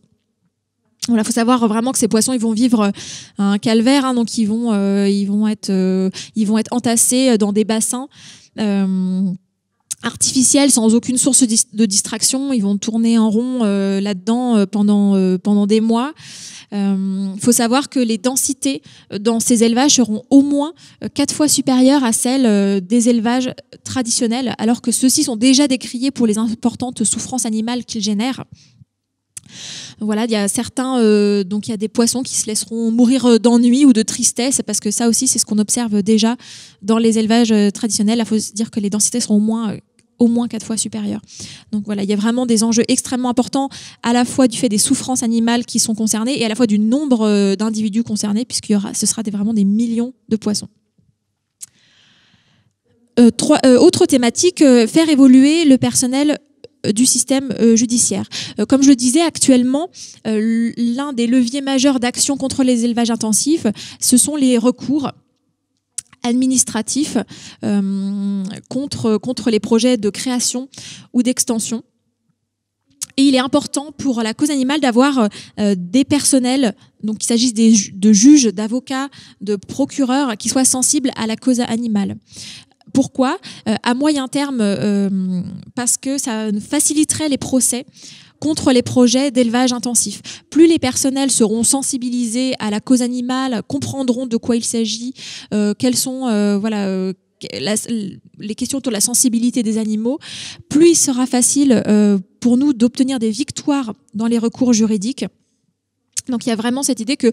B: Voilà, faut savoir vraiment que ces poissons, ils vont vivre un calvaire, donc ils vont être entassés dans des bassins artificiels sans aucune source de distraction. Ils vont tourner en rond là-dedans pendant des mois. Faut savoir que les densités dans ces élevages seront au moins 4 fois supérieures à celles des élevages traditionnels, alors que ceux-ci sont déjà décriés pour les importantes souffrances animales qu'ils génèrent. Voilà, il y a certains, donc il y a des poissons qui se laisseront mourir d'ennui ou de tristesse, parce que ça aussi, c'est ce qu'on observe déjà dans les élevages traditionnels. Il faut se dire que les densités seront au moins 4 fois supérieures. Donc voilà, il y a vraiment des enjeux extrêmement importants, à la fois du fait des souffrances animales qui sont concernées et à la fois du nombre d'individus concernés, ce sera vraiment des millions de poissons. Autre thématique, faire évoluer le personnel du système judiciaire. Comme je le disais, actuellement, l'un des leviers majeurs d'action contre les élevages intensifs, ce sont les recours administratifs contre les projets de création ou d'extension. Et il est important pour la cause animale d'avoir des personnels, donc qu'il s'agisse de juges, d'avocats, de procureurs, qui soient sensibles à la cause animale. Pourquoi ? À moyen terme, parce que ça faciliterait les procès contre les projets d'élevage intensif. Plus les personnels seront sensibilisés à la cause animale, comprendront de quoi il s'agit, quelles sont les questions autour de la sensibilité des animaux, plus il sera facile pour nous d'obtenir des victoires dans les recours juridiques. Donc il y a vraiment cette idée que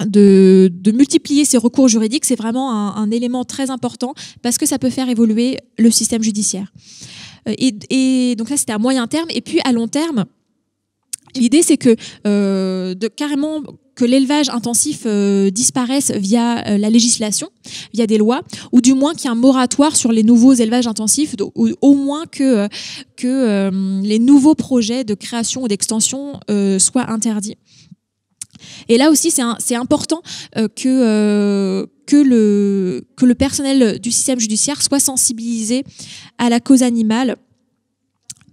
B: de multiplier ces recours juridiques, c'est vraiment un élément très important, parce que ça peut faire évoluer le système judiciaire. Et donc ça, c'était à moyen terme. Et puis à long terme, l'idée, c'est que carrément que l'élevage intensif disparaisse via la législation, via des lois, ou du moins qu'il y ait un moratoire sur les nouveaux élevages intensifs, ou au moins que les nouveaux projets de création ou d'extension soient interdits. Et là aussi, c'est important que le personnel du système judiciaire soit sensibilisé à la cause animale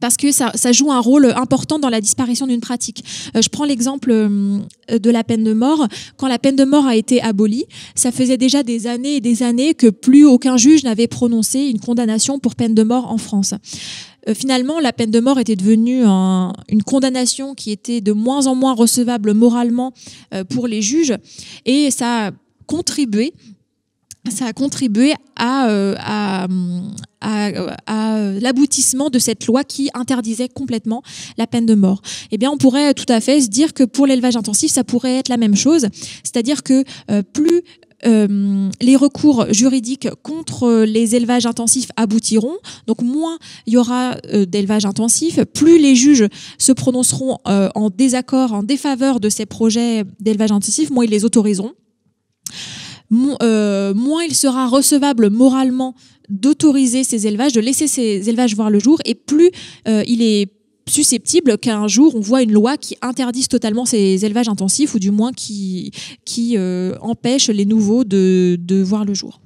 B: parce que ça joue un rôle important dans la disparition d'une pratique. Je prends l'exemple de la peine de mort. Quand la peine de mort a été abolie, ça faisait déjà des années et des années que plus aucun juge n'avait prononcé une condamnation pour peine de mort en France. Finalement, la peine de mort était devenue une condamnation qui était de moins en moins recevable moralement pour les juges, et ça a contribué à l'aboutissement de cette loi qui interdisait complètement la peine de mort. Eh bien, on pourrait tout à fait se dire que pour l'élevage intensif, ça pourrait être la même chose, c'est-à-dire que plus les recours juridiques contre les élevages intensifs aboutiront, donc moins il y aura d'élevage intensif, plus les juges se prononceront en désaccord, en défaveur de ces projets d'élevage intensif, moins ils les autoriseront. Moins il sera recevable moralement d'autoriser ces élevages, de laisser ces élevages voir le jour, et plus il est susceptible qu'un jour on voit une loi qui interdise totalement ces élevages intensifs, ou du moins qui empêche les nouveaux de voir le jour.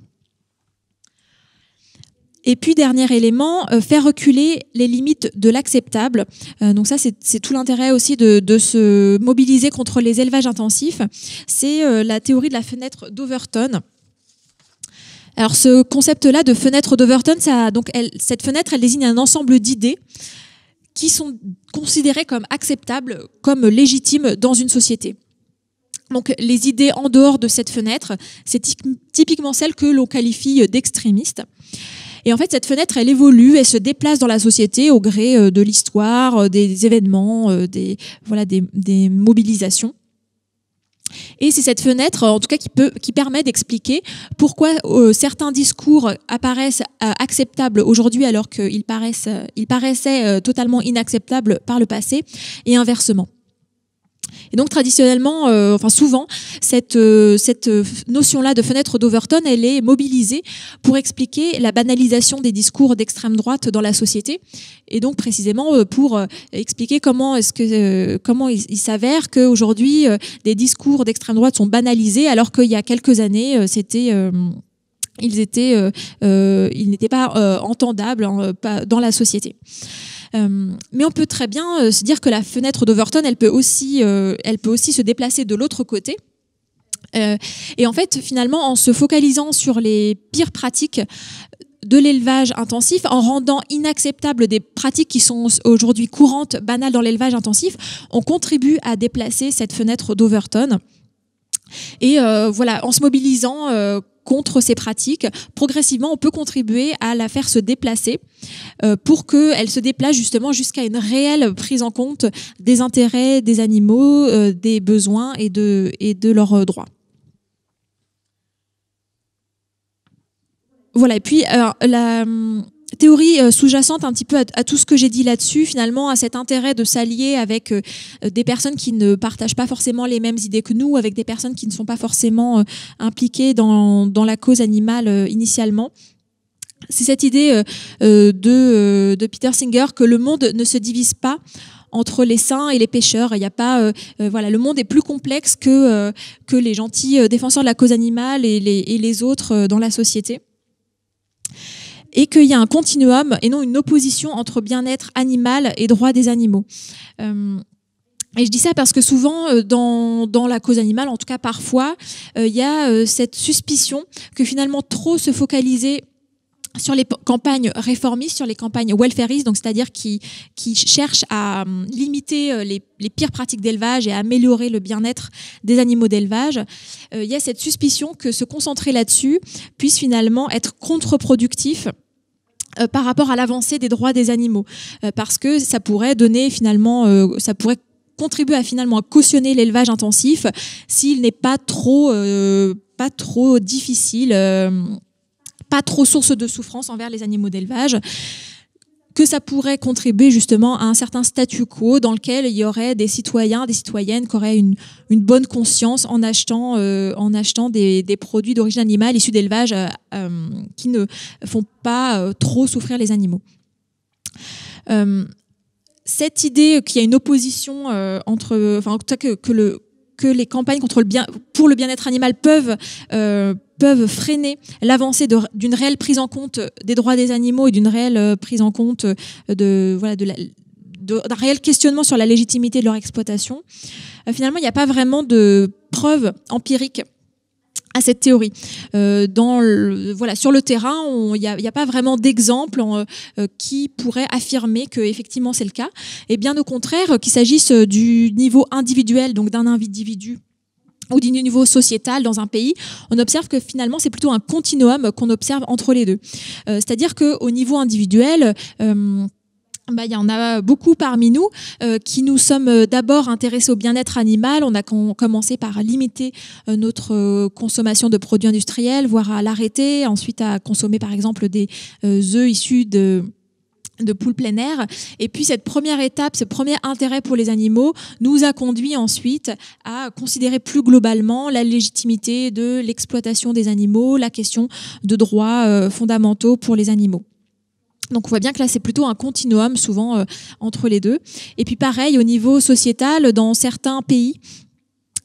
B: Et puis, dernier élément, faire reculer les limites de l'acceptable. Donc ça, c'est tout l'intérêt aussi de se mobiliser contre les élevages intensifs. C'est la théorie de la fenêtre d'Overton. Alors, ce concept-là de fenêtre d'Overton, cette fenêtre, elle désigne un ensemble d'idées qui sont considérées comme acceptables, comme légitimes dans une société. Donc, les idées en dehors de cette fenêtre, c'est typiquement celles que l'on qualifie d'extrémistes. Et en fait, cette fenêtre, elle évolue, elle se déplace dans la société au gré de l'histoire, des événements, des mobilisations. Et c'est cette fenêtre, en tout cas, qui permet d'expliquer pourquoi certains discours apparaissent acceptables aujourd'hui alors qu'ils paraissaient totalement inacceptables par le passé, et inversement. Et donc traditionnellement, souvent, cette notion-là de fenêtre d'Overton, elle est mobilisée pour expliquer la banalisation des discours d'extrême droite dans la société, et donc précisément pour expliquer comment il s'avère qu'aujourd'hui des discours d'extrême droite sont banalisés, alors qu'il y a quelques années, ils n'étaient pas entendables dans la société. Mais on peut très bien se dire que la fenêtre d'Overton, elle peut aussi se déplacer de l'autre côté. Et en fait, finalement, en se focalisant sur les pires pratiques de l'élevage intensif, en rendant inacceptables des pratiques qui sont aujourd'hui courantes, banales dans l'élevage intensif, on contribue à déplacer cette fenêtre d'Overton. Et en se mobilisant contre ces pratiques, progressivement, on peut contribuer à la faire se déplacer pour qu'elle se déplace justement jusqu'à une réelle prise en compte des intérêts des animaux, des besoins et de leurs droits. Voilà, et puis la théorie sous-jacente un petit peu à tout ce que j'ai dit là-dessus, finalement, à cet intérêt de s'allier avec des personnes qui ne partagent pas forcément les mêmes idées que nous, avec des personnes qui ne sont pas forcément impliquées dans la cause animale initialement. C'est cette idée de Peter Singer que le monde ne se divise pas entre les saints et les pécheurs. Il y a pas, le monde est plus complexe que les gentils défenseurs de la cause animale et les autres dans la société. Et qu'il y a un continuum et non une opposition entre bien-être animal et droits des animaux. Et je dis ça parce que souvent, dans la cause animale, en tout cas parfois, il y a cette suspicion que finalement trop se focaliser sur les campagnes réformistes, sur les campagnes welfaristes, donc c'est-à-dire qui cherchent à limiter les pires pratiques d'élevage et à améliorer le bien-être des animaux d'élevage, il y a cette suspicion que se concentrer là-dessus puisse finalement être contre-productif par rapport à l'avancée des droits des animaux, parce que ça pourrait donner finalement, ça pourrait contribuer à cautionner l'élevage intensif s'il n'est pas trop difficile, pas trop source de souffrance envers les animaux d'élevage, que ça pourrait contribuer justement à un certain statu quo dans lequel il y aurait des citoyens, des citoyennes qui auraient une bonne conscience en achetant des produits d'origine animale issus d'élevage qui ne font pas trop souffrir les animaux. Cette idée qu'il y a une opposition entre, en tout cas que que les campagnes pour le bien-être animal peuvent freiner l'avancée d'une réelle prise en compte des droits des animaux et d'une réelle prise en compte d'un réel questionnement sur la légitimité de leur exploitation. Finalement, il n'y a pas vraiment de preuves empiriques à cette théorie. Sur le terrain, il n'y a pas vraiment d'exemple qui pourrait affirmer que effectivement c'est le cas. Et bien au contraire, qu'il s'agisse du niveau individuel, donc d'un individu, ou du niveau sociétal dans un pays, on observe que finalement c'est plutôt un continuum qu'on observe entre les deux. C'est-à-dire qu'au niveau individuel, il y en a beaucoup parmi nous qui nous sommes d'abord intéressés au bien-être animal. On a commencé par limiter notre consommation de produits industriels, voire à l'arrêter, ensuite à consommer par exemple des œufs issus de poules plein air. Et puis cette première étape, ce premier intérêt pour les animaux nous a conduit ensuite à considérer plus globalement la légitimité de l'exploitation des animaux, la question de droits fondamentaux pour les animaux. Donc on voit bien que là c'est plutôt un continuum souvent entre les deux. Et puis pareil au niveau sociétal, dans certains pays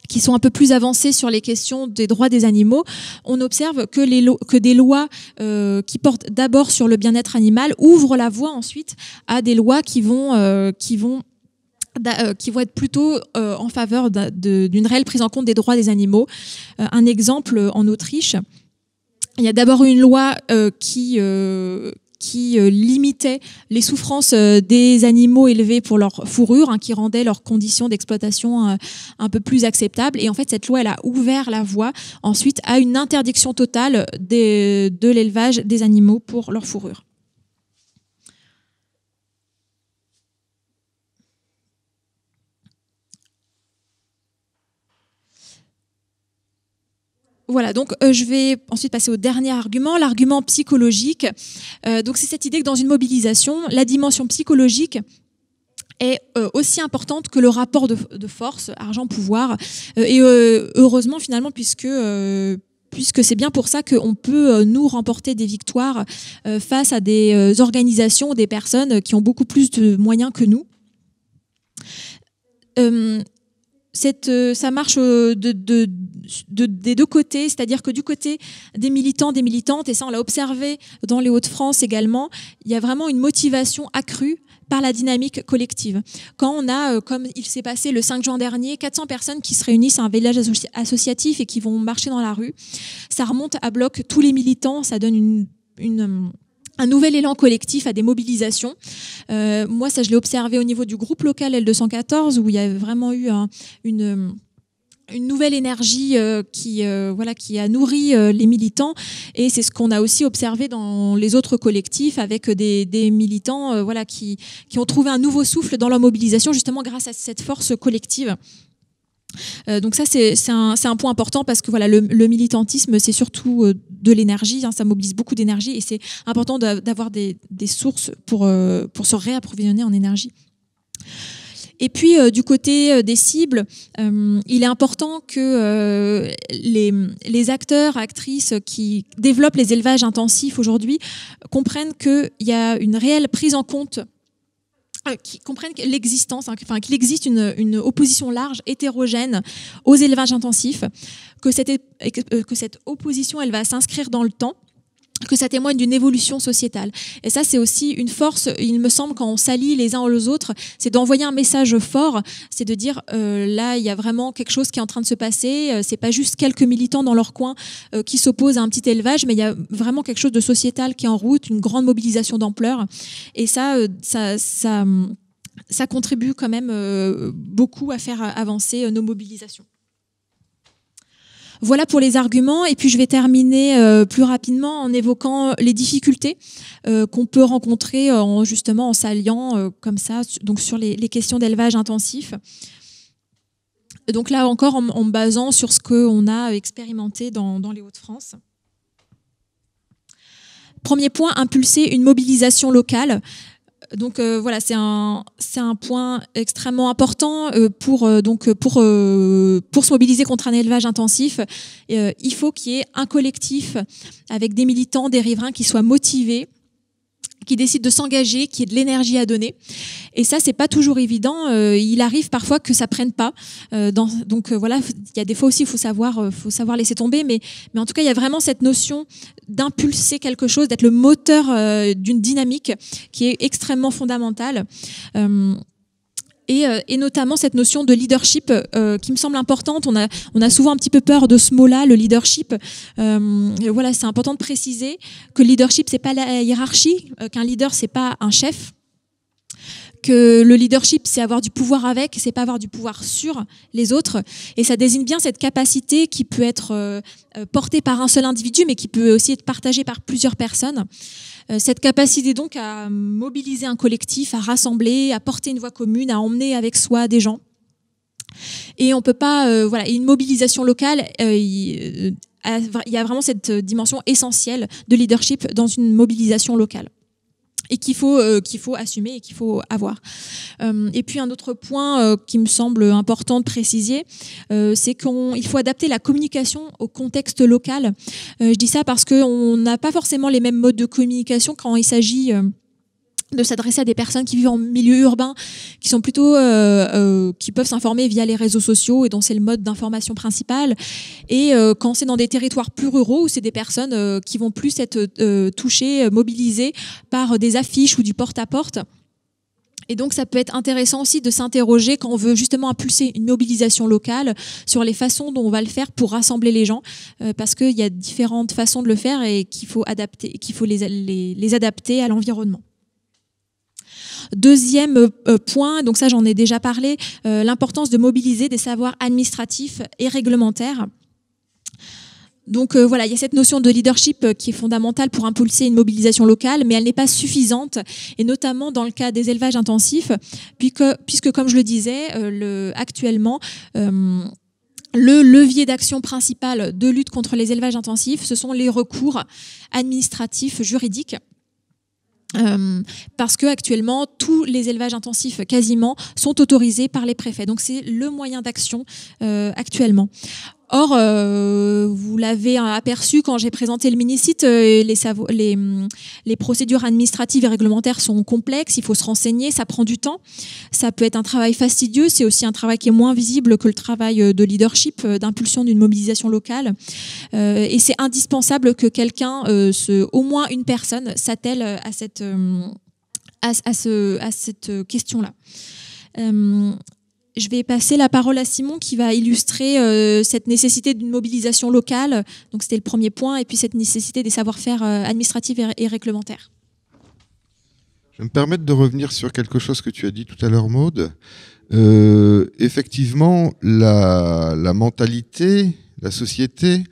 B: qui sont un peu plus avancés sur les questions des droits des animaux, on observe que des lois qui portent d'abord sur le bien-être animal ouvrent la voie ensuite à des lois qui vont être plutôt en faveur d'une réelle prise en compte des droits des animaux. Un exemple en Autriche, il y a d'abord une loi qui limitait les souffrances des animaux élevés pour leur fourrure, qui rendait leurs conditions d'exploitation un peu plus acceptables. Et en fait, cette loi, elle a ouvert la voie ensuite à une interdiction totale de l'élevage des animaux pour leur fourrure. Voilà, donc je vais ensuite passer au dernier argument, l'argument psychologique. Donc c'est cette idée que dans une mobilisation, la dimension psychologique est aussi importante que le rapport de force, argent-pouvoir. Et heureusement finalement, puisque c'est bien pour ça qu'on peut nous remporter des victoires face à des organisations, des personnes qui ont beaucoup plus de moyens que nous. Ça marche des deux côtés, c'est-à-dire que du côté des militants, des militantes, et ça on l'a observé dans les Hauts-de-France également, il y a vraiment une motivation accrue par la dynamique collective. Quand on a, comme il s'est passé le 5 juin dernier, 400 personnes qui se réunissent à un village associatif et qui vont marcher dans la rue, ça remonte à bloc tous les militants, ça donne un nouvel élan collectif à des mobilisations. Moi, ça, je l'ai observé au niveau du groupe local L214, où il y a vraiment eu une nouvelle énergie qui a nourri les militants. Et c'est ce qu'on a aussi observé dans les autres collectifs avec des militants qui ont trouvé un nouveau souffle dans leur mobilisation, justement grâce à cette force collective. Donc ça c'est un point important parce que le militantisme c'est surtout de l'énergie, ça mobilise beaucoup d'énergie et c'est important d'avoir des sources pour se réapprovisionner en énergie. Et puis du côté des cibles, il est important que les acteurs, actrices qui développent les élevages intensifs aujourd'hui comprennent qu'il y a une réelle prise en compte, qui comprennent l'existence, qu'il existe une opposition large, hétérogène aux élevages intensifs, que cette opposition elle va s'inscrire dans le temps, que ça témoigne d'une évolution sociétale. Et ça, c'est aussi une force, il me semble, quand on s'allie les uns aux autres, c'est d'envoyer un message fort, c'est de dire là, il y a vraiment quelque chose qui est en train de se passer, c'est pas juste quelques militants dans leur coin qui s'opposent à un petit élevage, mais il y a vraiment quelque chose de sociétal qui est en route, une grande mobilisation d'ampleur. Et ça contribue quand même beaucoup à faire avancer nos mobilisations. Voilà pour les arguments, et puis je vais terminer plus rapidement en évoquant les difficultés qu'on peut rencontrer justement en s'alliant comme ça donc sur les questions d'élevage intensif. Donc là encore en me basant sur ce qu'on a expérimenté dans les Hauts-de-France. Premier point, impulser une mobilisation locale. Donc c'est un point extrêmement important pour se mobiliser contre un élevage intensif. Il faut qu'il y ait un collectif avec des militants, des riverains qui soient motivés qui décide de s'engager, qui ait de l'énergie à donner. Et ça, c'est pas toujours évident. Il arrive parfois que ça prenne pas. Donc voilà, il y a des fois aussi, il faut savoir laisser tomber. Mais en tout cas, il y a vraiment cette notion d'impulser quelque chose, d'être le moteur d'une dynamique qui est extrêmement fondamentale. Et notamment cette notion de leadership qui me semble importante. On a souvent un petit peu peur de ce mot-là, le leadership. Voilà, c'est important de préciser que le leadership, c'est pas la hiérarchie, qu'un leader, c'est pas un chef, que le leadership, c'est avoir du pouvoir avec, c'est pas avoir du pouvoir sur les autres. Et ça désigne bien cette capacité qui peut être portée par un seul individu, mais qui peut aussi être partagée par plusieurs personnes. Cette capacité donc à mobiliser un collectif, à rassembler, à porter une voix commune, à emmener avec soi des gens. Et on peut pas, voilà, une mobilisation locale, il y a vraiment cette dimension essentielle de leadership dans une mobilisation locale. Et qu'il faut assumer et qu'il faut avoir. Et puis un autre point qui me semble important de préciser, c'est qu'il faut adapter la communication au contexte local. Je dis ça parce qu'on n'a pas forcément les mêmes modes de communication quand il s'agit de s'adresser à des personnes qui vivent en milieu urbain, qui sont plutôt qui peuvent s'informer via les réseaux sociaux et dont c'est le mode d'information principal, et quand c'est dans des territoires plus ruraux où c'est des personnes qui vont plus être touchées, mobilisées par des affiches ou du porte-à-porte. Et donc ça peut être intéressant aussi de s'interroger quand on veut justement impulser une mobilisation locale sur les façons dont on va le faire pour rassembler les gens, parce qu'il y a différentes façons de le faire et qu'il faut adapter, qu'il faut les adapter à l'environnement. Deuxième point, donc ça j'en ai déjà parlé, l'importance de mobiliser des savoirs administratifs et réglementaires. Donc voilà, il y a cette notion de leadership qui est fondamentale pour impulser une mobilisation locale, mais elle n'est pas suffisante, et notamment dans le cas des élevages intensifs, puisque comme je le disais, actuellement, le levier d'action principal de lutte contre les élevages intensifs, ce sont les recours administratifs juridiques. Parce que actuellement tous les élevages intensifs quasiment sont autorisés par les préfets. Donc c'est le moyen d'action actuellement. Or, vous l'avez aperçu quand j'ai présenté le mini-site, les procédures administratives et réglementaires sont complexes, il faut se renseigner, ça prend du temps, ça peut être un travail fastidieux, c'est aussi un travail qui est moins visible que le travail de leadership, d'impulsion d'une mobilisation locale. Et c'est indispensable que quelqu'un, au moins une personne, s'attelle à cette question-là. Je vais passer la parole à Simon qui va illustrer cette nécessité d'une mobilisation locale. Donc c'était le premier point, et puis cette nécessité des savoir-faire administratifs et réglementaires.
D: Je vais me permettre de revenir sur quelque chose que tu as dit tout à l'heure, Maude. Effectivement, la mentalité, la société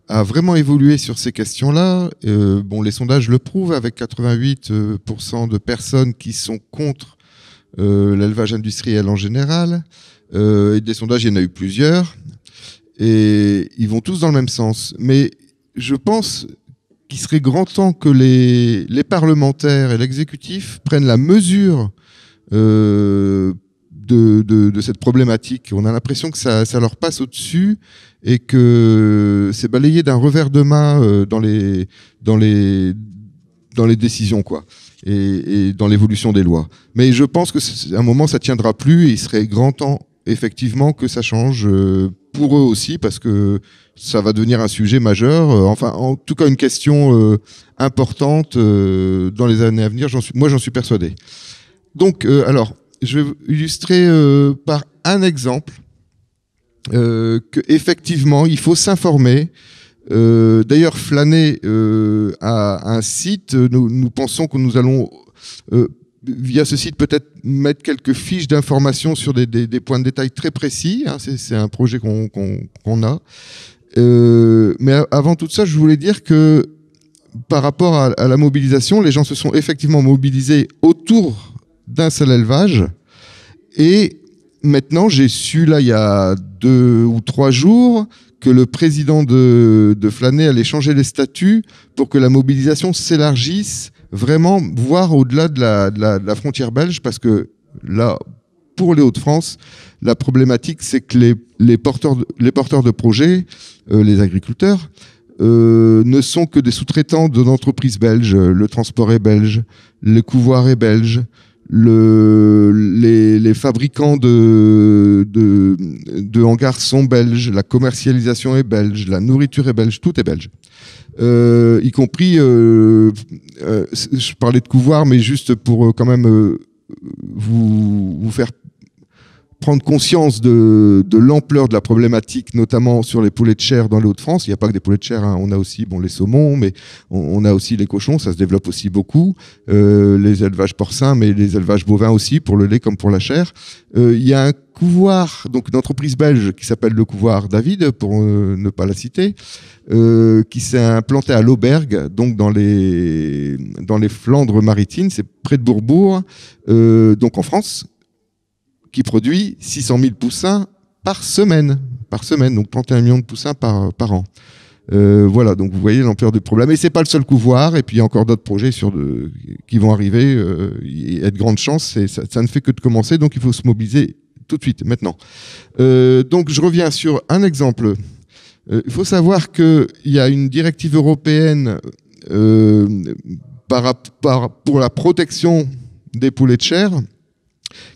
D: a vraiment évolué sur ces questions-là. Les sondages le prouvent, avec 88% de personnes qui sont contre l'élevage industriel en général, et des sondages, il y en a eu plusieurs, et ils vont tous dans le même sens. Mais je pense qu'il serait grand temps que les parlementaires et l'exécutif prennent la mesure de cette problématique. On a l'impression que ça leur passe au-dessus et que c'est balayé d'un revers de main dans les décisions, quoi. Et dans l'évolution des lois. Mais je pense que à un moment ça tiendra plus, et il serait grand temps effectivement que ça change pour eux aussi, parce que ça va devenir un sujet majeur, enfin en tout cas une question importante dans les années à venir, j'en suis persuadé. Donc alors je vais illustrer par un exemple que effectivement il faut s'informer. D'ailleurs, Flâner a un site. Nous pensons que nous allons, via ce site, peut-être mettre quelques fiches d'information sur des points de détail très précis. Hein, c'est un projet qu'on a. Mais avant tout ça, je voulais dire que par rapport à la mobilisation, les gens se sont effectivement mobilisés autour d'un seul élevage. Et maintenant, j'ai su, là, il y a 2 ou 3 jours, que le président de Flâner allait changer les statuts pour que la mobilisation s'élargisse vraiment, voire au-delà de la frontière belge, parce que là, pour les Hauts-de-France, la problématique, c'est que les porteurs de projets, les agriculteurs, ne sont que des sous-traitants de l'entreprise belge. Le transport est belge, le couvoir est belge, les fabricants de hangars sont belges, la commercialisation est belge, la nourriture est belge, tout est belge. Y compris, je parlais de couvoir, mais juste pour quand même vous faire prendre conscience de l'ampleur de la problématique, notamment sur les poulets de chair dans les Hauts-de-France. Il n'y a pas que des poulets de chair, hein. On a aussi les saumons, mais on a aussi les cochons, ça se développe aussi beaucoup. Les élevages porcins, mais les élevages bovins aussi, pour le lait comme pour la chair. Il y a un couvoir, donc une entreprise belge qui s'appelle le couvoir David, pour ne pas la citer, qui s'est implanté à l'Aubergue, donc dans les Flandres maritimes, c'est près de Bourbourg, donc en France, qui produit 600 000 poussins par semaine, donc 31 millions de poussins par an. Voilà, donc vous voyez l'ampleur du problème. Et c'est pas le seul couvoir, et puis il y a encore d'autres projets qui vont arriver. Il y a de grandes chances, ça ne fait que de commencer, donc il faut se mobiliser tout de suite, maintenant. Donc je reviens sur un exemple. Il faut savoir qu'il y a une directive européenne pour la protection des poulets de chair,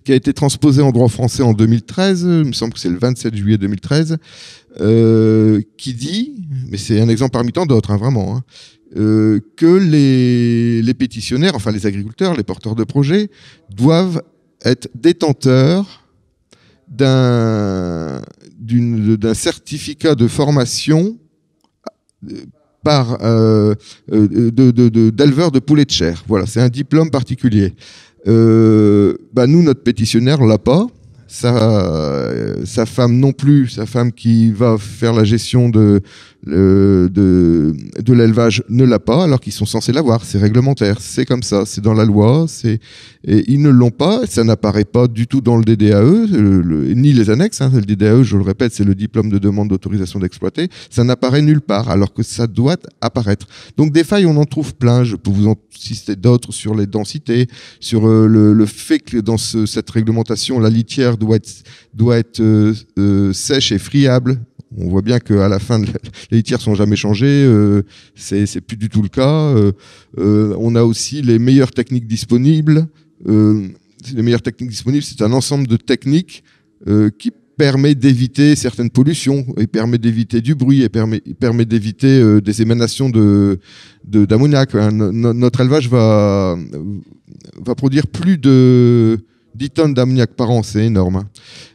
D: qui a été transposé en droit français en 2013, il me semble que c'est le 27 juillet 2013, qui dit, mais c'est un exemple parmi tant d'autres, hein, vraiment, hein, que les pétitionnaires, enfin les agriculteurs, les porteurs de projets, doivent être détenteurs d'un certificat de formation d'éleveurs de poulets de chair. Voilà, c'est un diplôme particulier. Nous, notre pétitionnaire l'a pas. Sa femme non plus, sa femme qui va faire la gestion de l'élevage ne l'a pas, alors qu'ils sont censés l'avoir. C'est réglementaire, c'est comme ça, c'est dans la loi. Et ils ne l'ont pas, ça n'apparaît pas du tout dans le DDAE, ni les annexes. Hein. Le DDAE, je le répète, c'est le diplôme de demande d'autorisation d'exploiter. Ça n'apparaît nulle part, alors que ça doit apparaître. Donc des failles, on en trouve plein. Je peux vous en citer d'autres sur les densités, sur le fait que dans cette réglementation, la litière doit être sèche et friable. On voit bien qu'à la fin, les litières sont jamais changées. C'est plus du tout le cas. On a aussi les meilleures techniques disponibles. Les meilleures techniques disponibles, c'est un ensemble de techniques qui permet d'éviter certaines pollutions, et permet d'éviter du bruit, et permet d'éviter des émanations d'ammoniac. Notre élevage va produire plus de 10 tonnes d'ammoniac par an, c'est énorme.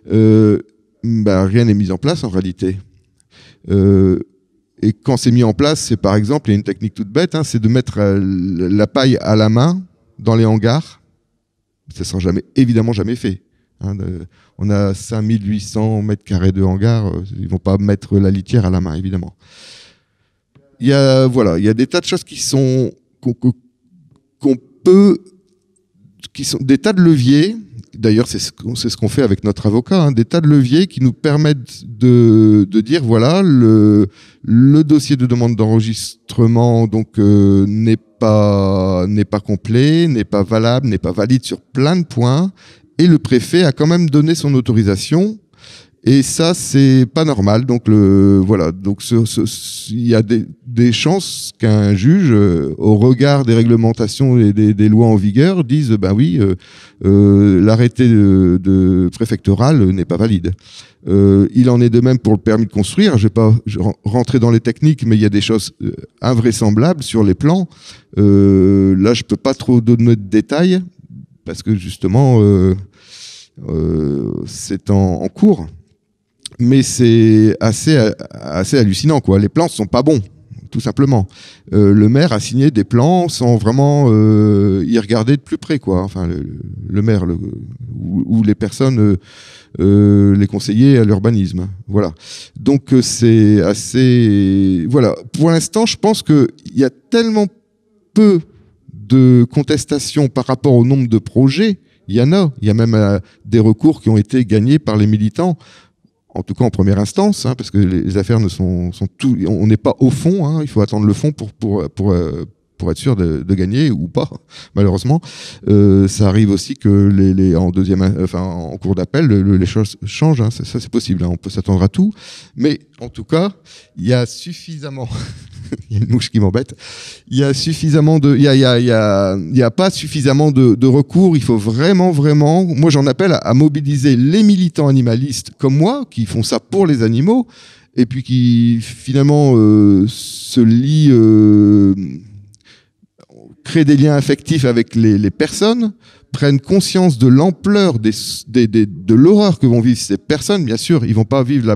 D: Rien n'est mis en place en réalité. Et quand c'est mis en place, c'est par exemple, il y a une technique toute bête, hein, c'est de mettre la paille à la main dans les hangars. Ça ne sera évidemment jamais fait. Hein, on a 5800 mètres carrés de hangars, ils ne vont pas mettre la litière à la main, évidemment. Il y a des tas de choses qui sont des tas de leviers. D'ailleurs, c'est ce qu'on fait avec notre avocat, hein, des tas de leviers qui nous permettent de dire voilà, le dossier de demande d'enregistrement donc n'est pas complet, n'est pas valable, n'est pas valide sur plein de points, et le préfet a quand même donné son autorisation. Et ça, c'est pas normal. Donc donc il y a des chances qu'un juge, au regard des réglementations et des lois en vigueur, dise l'arrêté de préfectoral n'est pas valide. Il en est de même pour le permis de construire. Je vais pas rentrer dans les techniques, mais il y a des choses invraisemblables sur les plans. Là, je peux pas trop donner de détails parce que justement, c'est en cours. Mais c'est assez hallucinant, quoi. Les plans sont pas bons, tout simplement. Le maire a signé des plans sans vraiment y regarder de plus près, quoi. Enfin, le maire ou les personnes, les conseillers à l'urbanisme. Voilà. Donc c'est assez. Voilà. Pour l'instant, je pense qu'il y a tellement peu de contestations par rapport au nombre de projets. Il y a même des recours qui ont été gagnés par les militants. En tout cas en première instance, hein, parce que les affaires on n'est pas au fond, hein, il faut attendre le fond pour pour être sûr de gagner ou pas, malheureusement. Ça arrive aussi que en cours d'appel, les choses changent. Hein, ça c'est possible. Hein, on peut s'attendre à tout, mais en tout cas, il y a suffisamment. Il y a une mouche qui m'embête. Il y a pas suffisamment de recours. Il faut vraiment. Moi, j'en appelle à mobiliser les militants animalistes comme moi, qui font ça pour les animaux, et puis qui finalement se lient, créent des liens affectifs avec les personnes, prennent conscience de l'ampleur de l'horreur que vont vivre ces personnes. Bien sûr, ils vont pas vivre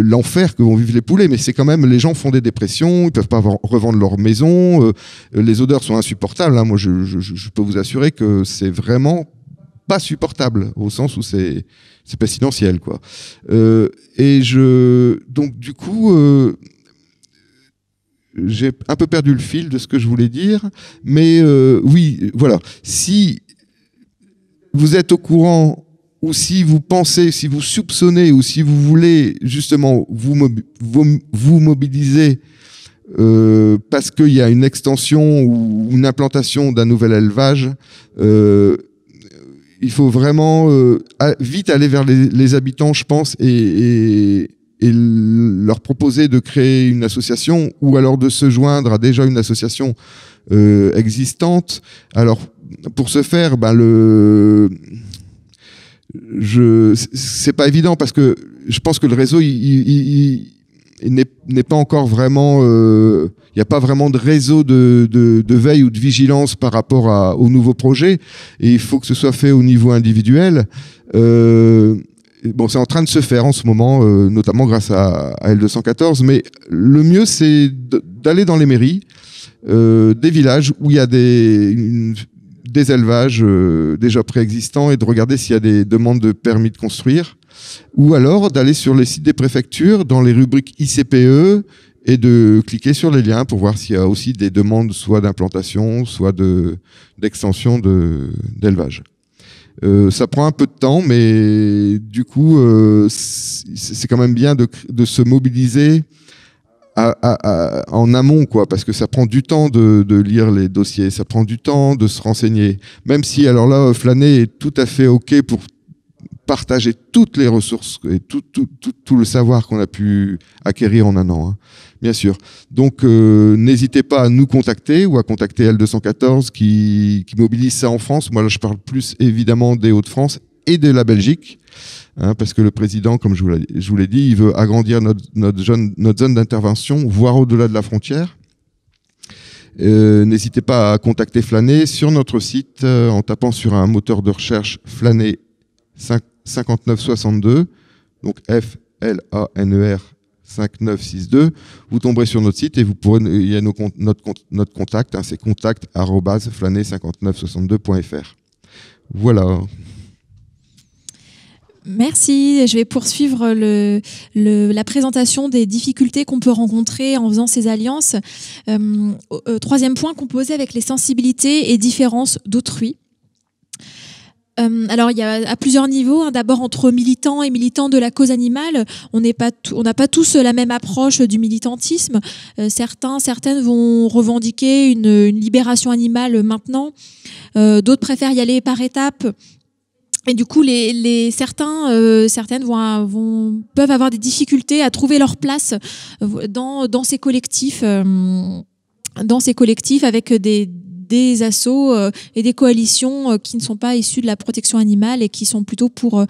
D: l'enfer que vont vivre les poulets, mais c'est quand même, les gens font des dépressions, ils peuvent pas revendre leur maison, les odeurs sont insupportables. Hein. Moi, je peux vous assurer que c'est vraiment pas supportable, au sens où c'est pestilentiel, quoi. Donc du coup, j'ai un peu perdu le fil de ce que je voulais dire, mais oui, voilà. Si vous êtes au courant, ou si vous pensez, si vous soupçonnez, ou si vous voulez justement vous mobiliser parce qu'il y a une extension ou une implantation d'un nouvel élevage, il faut vraiment vite aller vers les habitants, je pense, et leur proposer de créer une association, ou alors de se joindre à déjà une association existante. Alors, pour ce faire, c'est pas évident, parce que je pense que le réseau il n'est pas encore vraiment, il n'y a pas vraiment de réseau de veille ou de vigilance par rapport aux nouveaux projets, et il faut que ce soit fait au niveau individuel. Bon, c'est en train de se faire en ce moment, notamment grâce à L214, mais le mieux, c'est d'aller dans les mairies, des villages où il y a des élevages déjà préexistants, et de regarder s'il y a des demandes de permis de construire, ou alors d'aller sur les sites des préfectures, dans les rubriques ICPE, et de cliquer sur les liens pour voir s'il y a aussi des demandes soit d'implantation, soit d'extension d'élevage. Ça prend un peu de temps, mais du coup, c'est quand même bien de se mobiliser en amont, quoi, parce que ça prend du temps de lire les dossiers, ça prend du temps de se renseigner. Même si, alors là, Flâner est tout à fait OK pour partager toutes les ressources et tout le savoir qu'on a pu acquérir en un an, hein, bien sûr. Donc, n'hésitez pas à nous contacter ou à contacter L214 qui mobilise ça en France. Moi, là, je parle plus évidemment des Hauts-de-France et de la Belgique, hein, parce que le président, comme je vous l'ai dit, il veut agrandir notre zone d'intervention, voire au-delà de la frontière. N'hésitez pas à contacter Flâner sur notre site en tapant sur un moteur de recherche Flâner 5962, donc FLANER 5962. Vous tomberez sur notre site et vous pourrez, il y a notre contact, hein, c'est contact@flâner5962.fr. Voilà.
B: Merci. Je vais poursuivre la présentation des difficultés qu'on peut rencontrer en faisant ces alliances. Troisième point, composer avec les sensibilités et différences d'autrui. Alors, il y a à plusieurs niveaux. Hein. D'abord, entre militants et militants de la cause animale, on n'a pas tous la même approche du militantisme. Certaines vont revendiquer une libération animale maintenant. D'autres préfèrent y aller par étapes. Et du coup, certaines peuvent avoir des difficultés à trouver leur place dans ces collectifs, avec des assos et des coalitions qui ne sont pas issues de la protection animale et qui sont plutôt pour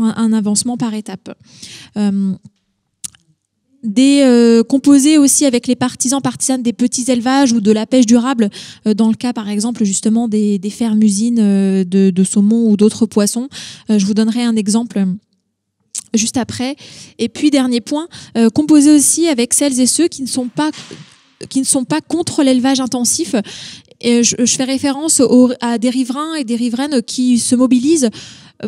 B: un avancement par étapes. Composer aussi avec les partisanes des petits élevages ou de la pêche durable, dans le cas par exemple justement des fermes-usines de saumon ou d'autres poissons. Je vous donnerai un exemple juste après. Et puis dernier point, composer aussi avec celles et ceux qui ne sont pas contre l'élevage intensif. Et je fais référence à des riverains et des riveraines qui se mobilisent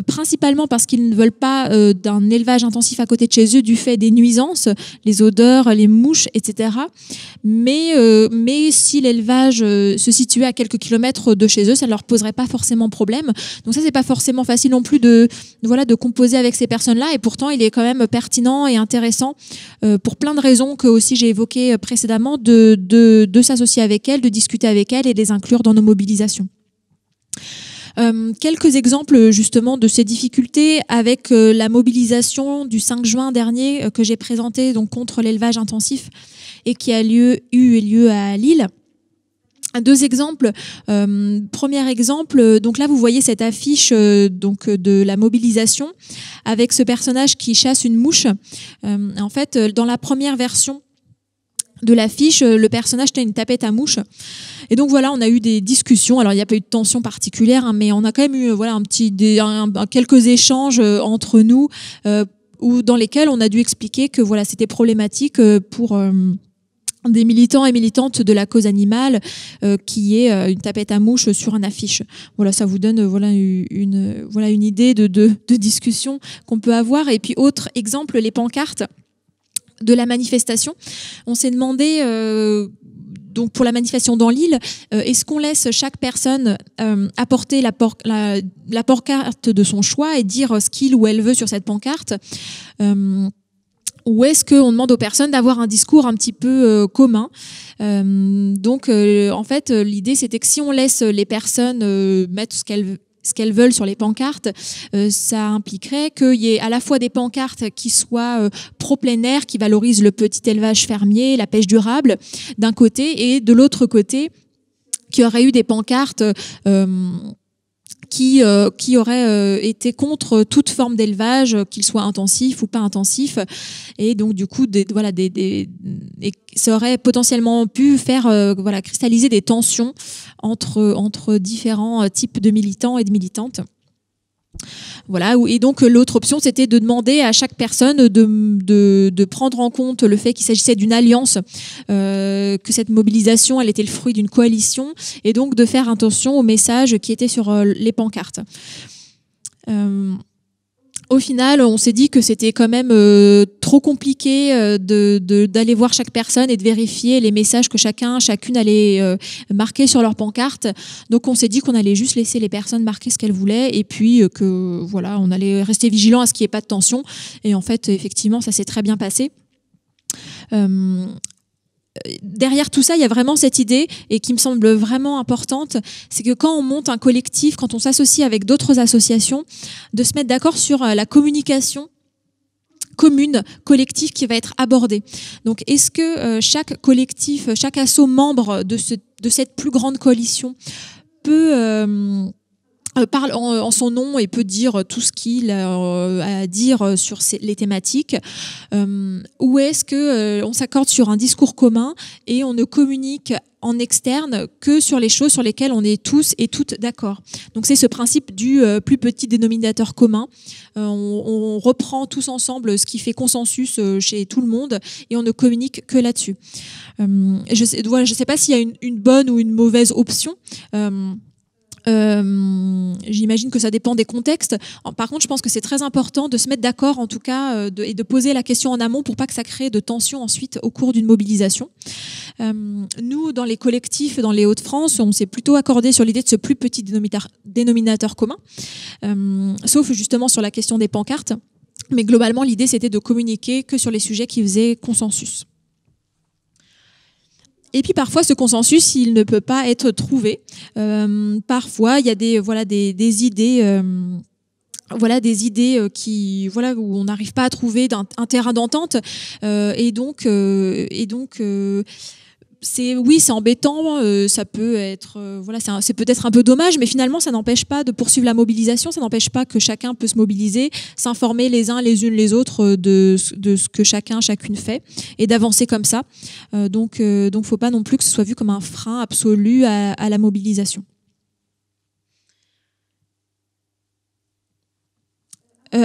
B: principalement parce qu'ils ne veulent pas d'un élevage intensif à côté de chez eux du fait des nuisances, les odeurs, les mouches, etc. Mais si l'élevage se situait à quelques kilomètres de chez eux, ça ne leur poserait pas forcément problème. Donc ça, c'est pas forcément facile non plus de composer avec ces personnes-là, et pourtant il est quand même pertinent et intéressant pour plein de raisons que aussi j'ai évoquées précédemment de s'associer avec elles, de discuter avec elles et de les inclure dans nos mobilisations. Quelques exemples justement de ces difficultés avec la mobilisation du 5 juin dernier que j'ai présentée donc contre l'élevage intensif et qui a eu lieu à Lille. 2 exemples. Premier exemple, donc là vous voyez cette affiche donc de la mobilisation avec ce personnage qui chasse une mouche. En fait, dans la première version de l'affiche, le personnage tient une tapette à mouche. Et donc voilà, on a eu des discussions. Alors il n'y a pas eu de tension particulière, hein, mais on a quand même eu voilà quelques échanges entre nous dans lesquels on a dû expliquer que voilà c'était problématique pour des militants et militantes de la cause animale qui est une tapette à mouche sur une affiche. Voilà, ça vous donne une idée de discussion qu'on peut avoir. Et puis autre exemple, les pancartes de la manifestation. On s'est demandé, donc pour la manifestation dans l'île, est-ce qu'on laisse chaque personne apporter la pancarte de son choix et dire ce qu'il ou elle veut sur cette pancarte, ou est-ce qu'on demande aux personnes d'avoir un discours un petit peu commun? Donc, en fait, l'idée, c'était que si on laisse les personnes mettre ce qu'elles veulent sur les pancartes, ça impliquerait qu'il y ait à la fois des pancartes qui soient pro-plein air, qui valorisent le petit élevage fermier, la pêche durable, d'un côté, et de l'autre côté, qu'il y aurait eu des pancartes qui auraient été contre toute forme d'élevage, qu'il soit intensif ou pas intensif, et donc du coup et ça aurait potentiellement pu faire cristalliser des tensions entre différents types de militants et de militantes. Voilà, et donc l'autre option, c'était de demander à chaque personne de prendre en compte le fait qu'il s'agissait d'une alliance, que cette mobilisation, elle était le fruit d'une coalition, et donc de faire attention aux messages qui étaient sur les pancartes. Au final, on s'est dit que c'était quand même trop compliqué d'aller voir chaque personne et de vérifier les messages que chacune allait marquer sur leur pancarte. Donc on s'est dit qu'on allait juste laisser les personnes marquer ce qu'elles voulaient, et puis que voilà, on allait rester vigilant à ce qu'il n'y ait pas de tension. Et en fait, effectivement, ça s'est très bien passé. Derrière tout ça, il y a vraiment cette idée, et qui me semble vraiment importante, c'est que quand on monte un collectif, quand on s'associe avec d'autres associations, de se mettre d'accord sur la communication commune, collective qui va être abordée. Donc est-ce que chaque collectif, chaque asso membre de cette plus grande coalition peut parle en son nom et peut dire tout ce qu'il a à dire sur les thématiques, ou est-ce que on s'accorde sur un discours commun et on ne communique en externe que sur les choses sur lesquelles on est tous et toutes d'accord. Donc c'est ce principe du plus petit dénominateur commun. On reprend tous ensemble ce qui fait consensus chez tout le monde, et on ne communique que là-dessus. Je sais pas s'il y a une bonne ou une mauvaise option. J'imagine que ça dépend des contextes. Par contre, je pense que c'est très important de se mettre d'accord, en tout cas, et de poser la question en amont pour pas que ça crée de tensions ensuite au cours d'une mobilisation. Nous, dans les collectifs, dans les Hauts-de-France, on s'est plutôt accordé sur l'idée de ce plus petit dénominateur commun, sauf justement sur la question des pancartes. Mais globalement, l'idée, c'était de communiquer que sur les sujets qui faisaient consensus. Et puis parfois, ce consensus, il ne peut pas être trouvé. Parfois, il y a des idées, où on n'arrive pas à trouver un terrain d'entente, et donc c'est embêtant, ça peut être c'est peut-être un peu dommage, mais finalement ça n'empêche pas de poursuivre la mobilisation, ça n'empêche pas que chacun peut se mobiliser, s'informer les uns les unes les autres de ce que chacune fait, et d'avancer comme ça. Donc faut pas non plus que ce soit vu comme un frein absolu à la mobilisation.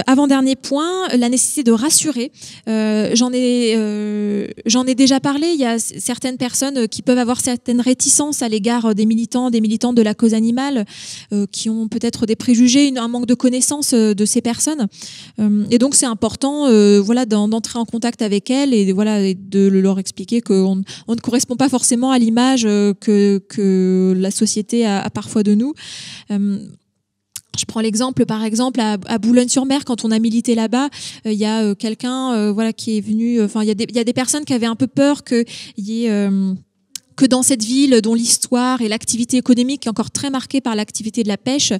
B: Avant-dernier point, la nécessité de rassurer. J'en ai déjà parlé. Il y a certaines personnes qui peuvent avoir certaines réticences à l'égard des militantes de la cause animale, qui ont peut-être des préjugés, un manque de connaissance de ces personnes. Et donc c'est important, d'entrer en contact avec elles et de leur expliquer qu'on ne correspond pas forcément à l'image que la société a parfois de nous. Je prends l'exemple, par exemple, à Boulogne-sur-Mer, quand on a milité là-bas, il y a quelqu'un, qui est venu. Enfin, il y a des personnes qui avaient un peu peur qu'il y ait que dans cette ville dont l'histoire et l'activité économique est encore très marquée par l'activité de la pêche,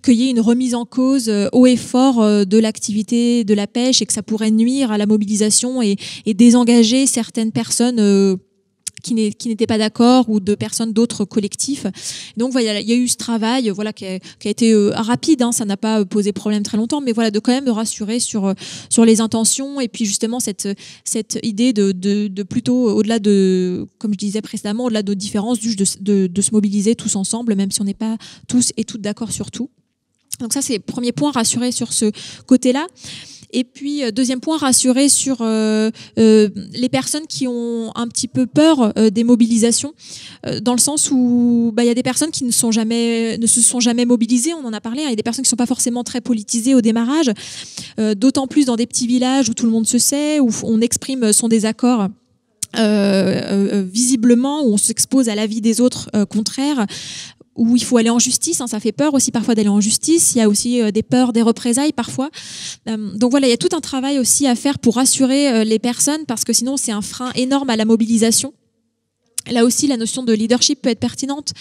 B: qu'il y ait une remise en cause haut et fort de l'activité de la pêche et que ça pourrait nuire à la mobilisation et désengager certaines personnes qui n'étaient pas d'accord ou de personnes d'autres collectifs. Donc voilà, il y a eu ce travail qui a été rapide, ça n'a pas posé problème très longtemps, mais de quand même de rassurer sur les intentions et puis justement cette idée de plutôt au-delà de, comme je disais précédemment, au-delà de différences, de se mobiliser tous ensemble, même si on n'est pas tous et toutes d'accord sur tout. Donc ça, c'est premier point, rassurer sur ce côté-là. Et puis, deuxième point, rassurer sur les personnes qui ont un petit peu peur des mobilisations, dans le sens où il y a des personnes qui ne se sont jamais mobilisées, on en a parlé, il y a des personnes qui ne sont pas forcément très politisées au démarrage, d'autant plus dans des petits villages où tout le monde se sait, où on exprime son désaccord visiblement, où on s'expose à l'avis des autres contraires, où il faut aller en justice, ça fait peur aussi parfois d'aller en justice, il y a aussi des peurs des représailles parfois. Donc il y a tout un travail aussi à faire pour rassurer les personnes, parce que sinon c'est un frein énorme à la mobilisation. Là aussi, la notion de leadership peut être pertinente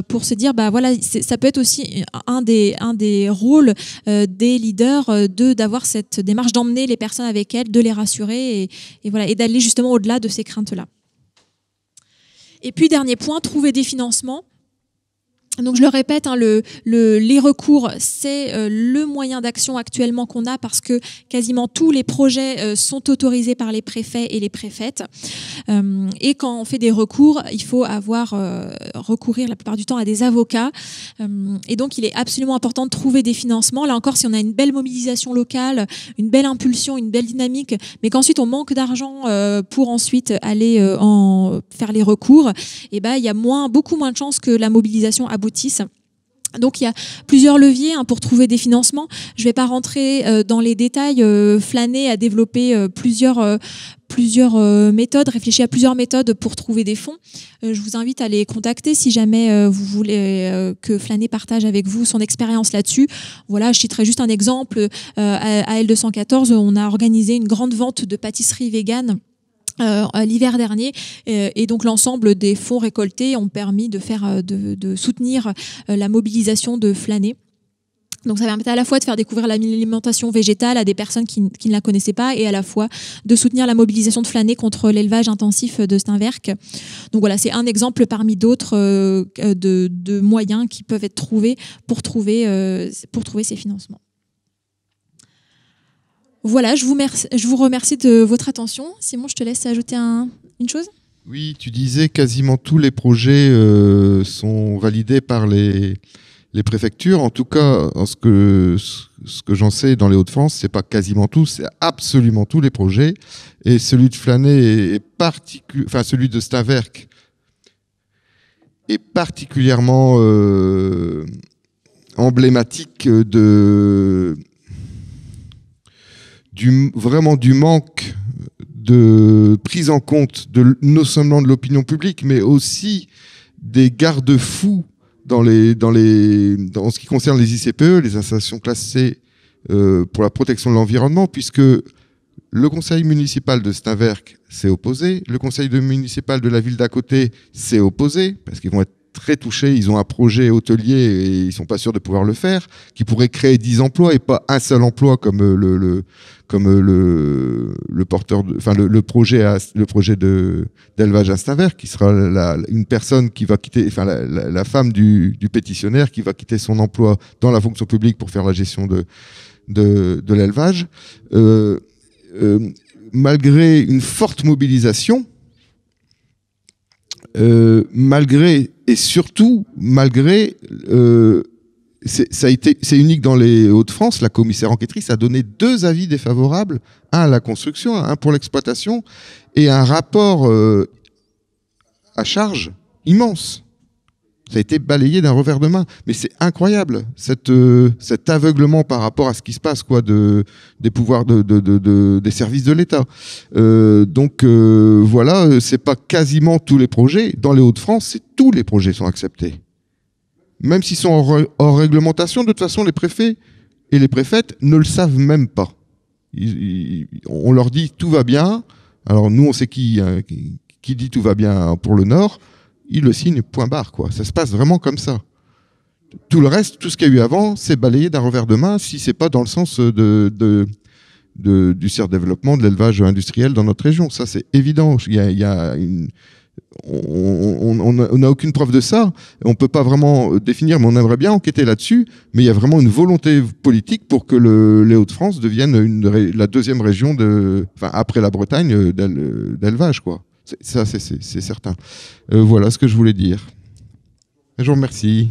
B: pour se dire, ça peut être aussi un des rôles des leaders d'avoir cette démarche d'emmener les personnes avec elles, de les rassurer et d'aller justement au-delà de ces craintes-là. Et puis dernier point, trouver des financements. Donc je le répète, les recours, c'est le moyen d'action actuellement qu'on a, parce que quasiment tous les projets sont autorisés par les préfets et les préfètes. Et quand on fait des recours, il faut recourir la plupart du temps à des avocats. Et donc il est absolument important de trouver des financements. Là encore, si on a une belle mobilisation locale, une belle impulsion, une belle dynamique, mais qu'ensuite on manque d'argent pour ensuite aller faire les recours, il y a beaucoup moins de chances que la mobilisation aboutisse. Donc il y a plusieurs leviers pour trouver des financements. Je ne vais pas rentrer dans les détails. Flâner a développé plusieurs méthodes, réfléchi à plusieurs méthodes pour trouver des fonds. Je vous invite à les contacter si jamais vous voulez que Flâner partage avec vous son expérience là-dessus. Voilà, je citerai juste un exemple. À L214, on a organisé une grande vente de pâtisseries véganes l'hiver dernier, et donc l'ensemble des fonds récoltés ont permis de soutenir la mobilisation de Flâner. Donc ça permettait à la fois de faire découvrir l'alimentation végétale à des personnes qui ne la connaissaient pas, et à la fois de soutenir la mobilisation de Flâner contre l'élevage intensif de Steinwerk. Donc voilà, c'est un exemple parmi d'autres de moyens qui peuvent être trouvés pour trouver ces financements. Voilà, je vous remercie de votre attention. Simon, je te laisse ajouter une chose.
D: Oui, tu disais quasiment tous les projets sont validés par les préfectures. En tout cas, ce que j'en sais dans les Hauts-de-France, c'est pas quasiment tous, c'est absolument tous les projets. Et celui de Flâner celui de Steinwerk est particulièrement emblématique vraiment du manque de prise en compte non seulement de l'opinion publique, mais aussi des garde-fous dans ce qui concerne les ICPE, les installations classées pour la protection de l'environnement, puisque le conseil municipal de Steinwerk s'est opposé, le conseil municipal de la ville d'à côté s'est opposé, parce qu'ils vont être très touchés, ils ont un projet hôtelier et ils sont pas sûrs de pouvoir le faire, qui pourrait créer 10 emplois et pas un seul emploi comme le projet d'élevage à Steinwerk, qui sera une personne qui va quitter, la femme du pétitionnaire qui va quitter son emploi dans la fonction publique pour faire la gestion de l'élevage. Malgré une forte mobilisation, malgré c'est unique dans les Hauts-de-France. La commissaire enquêtrice a donné 2 avis défavorables, un à la construction, un pour l'exploitation, et un rapport à charge immense. Ça a été balayé d'un revers de main. Mais c'est incroyable, cet aveuglement par rapport à ce qui se passe, quoi, des pouvoirs des services de l'État. Donc voilà, c'est pas quasiment tous les projets. Dans les Hauts-de-France, tous les projets sont acceptés. Même s'ils sont hors réglementation, de toute façon, les préfets et les préfètes ne le savent même pas. On leur dit tout va bien. Alors nous, on sait qui dit tout va bien pour le Nord. Ils le signent, point barre, quoi. Ça se passe vraiment comme ça. Tout le reste, tout ce qu'il y a eu avant, c'est balayé d'un revers de main si c'est pas dans le sens du surdéveloppement de l'élevage industriel dans notre région. Ça, c'est évident. On n'a aucune preuve de ça. On peut pas vraiment définir, mais on aimerait bien enquêter là-dessus. Mais il y a vraiment une volonté politique pour que les Hauts-de-France deviennent la 2e région après la Bretagne d'élevage, quoi. Ça, c'est certain. Voilà ce que je voulais dire. Je vous remercie.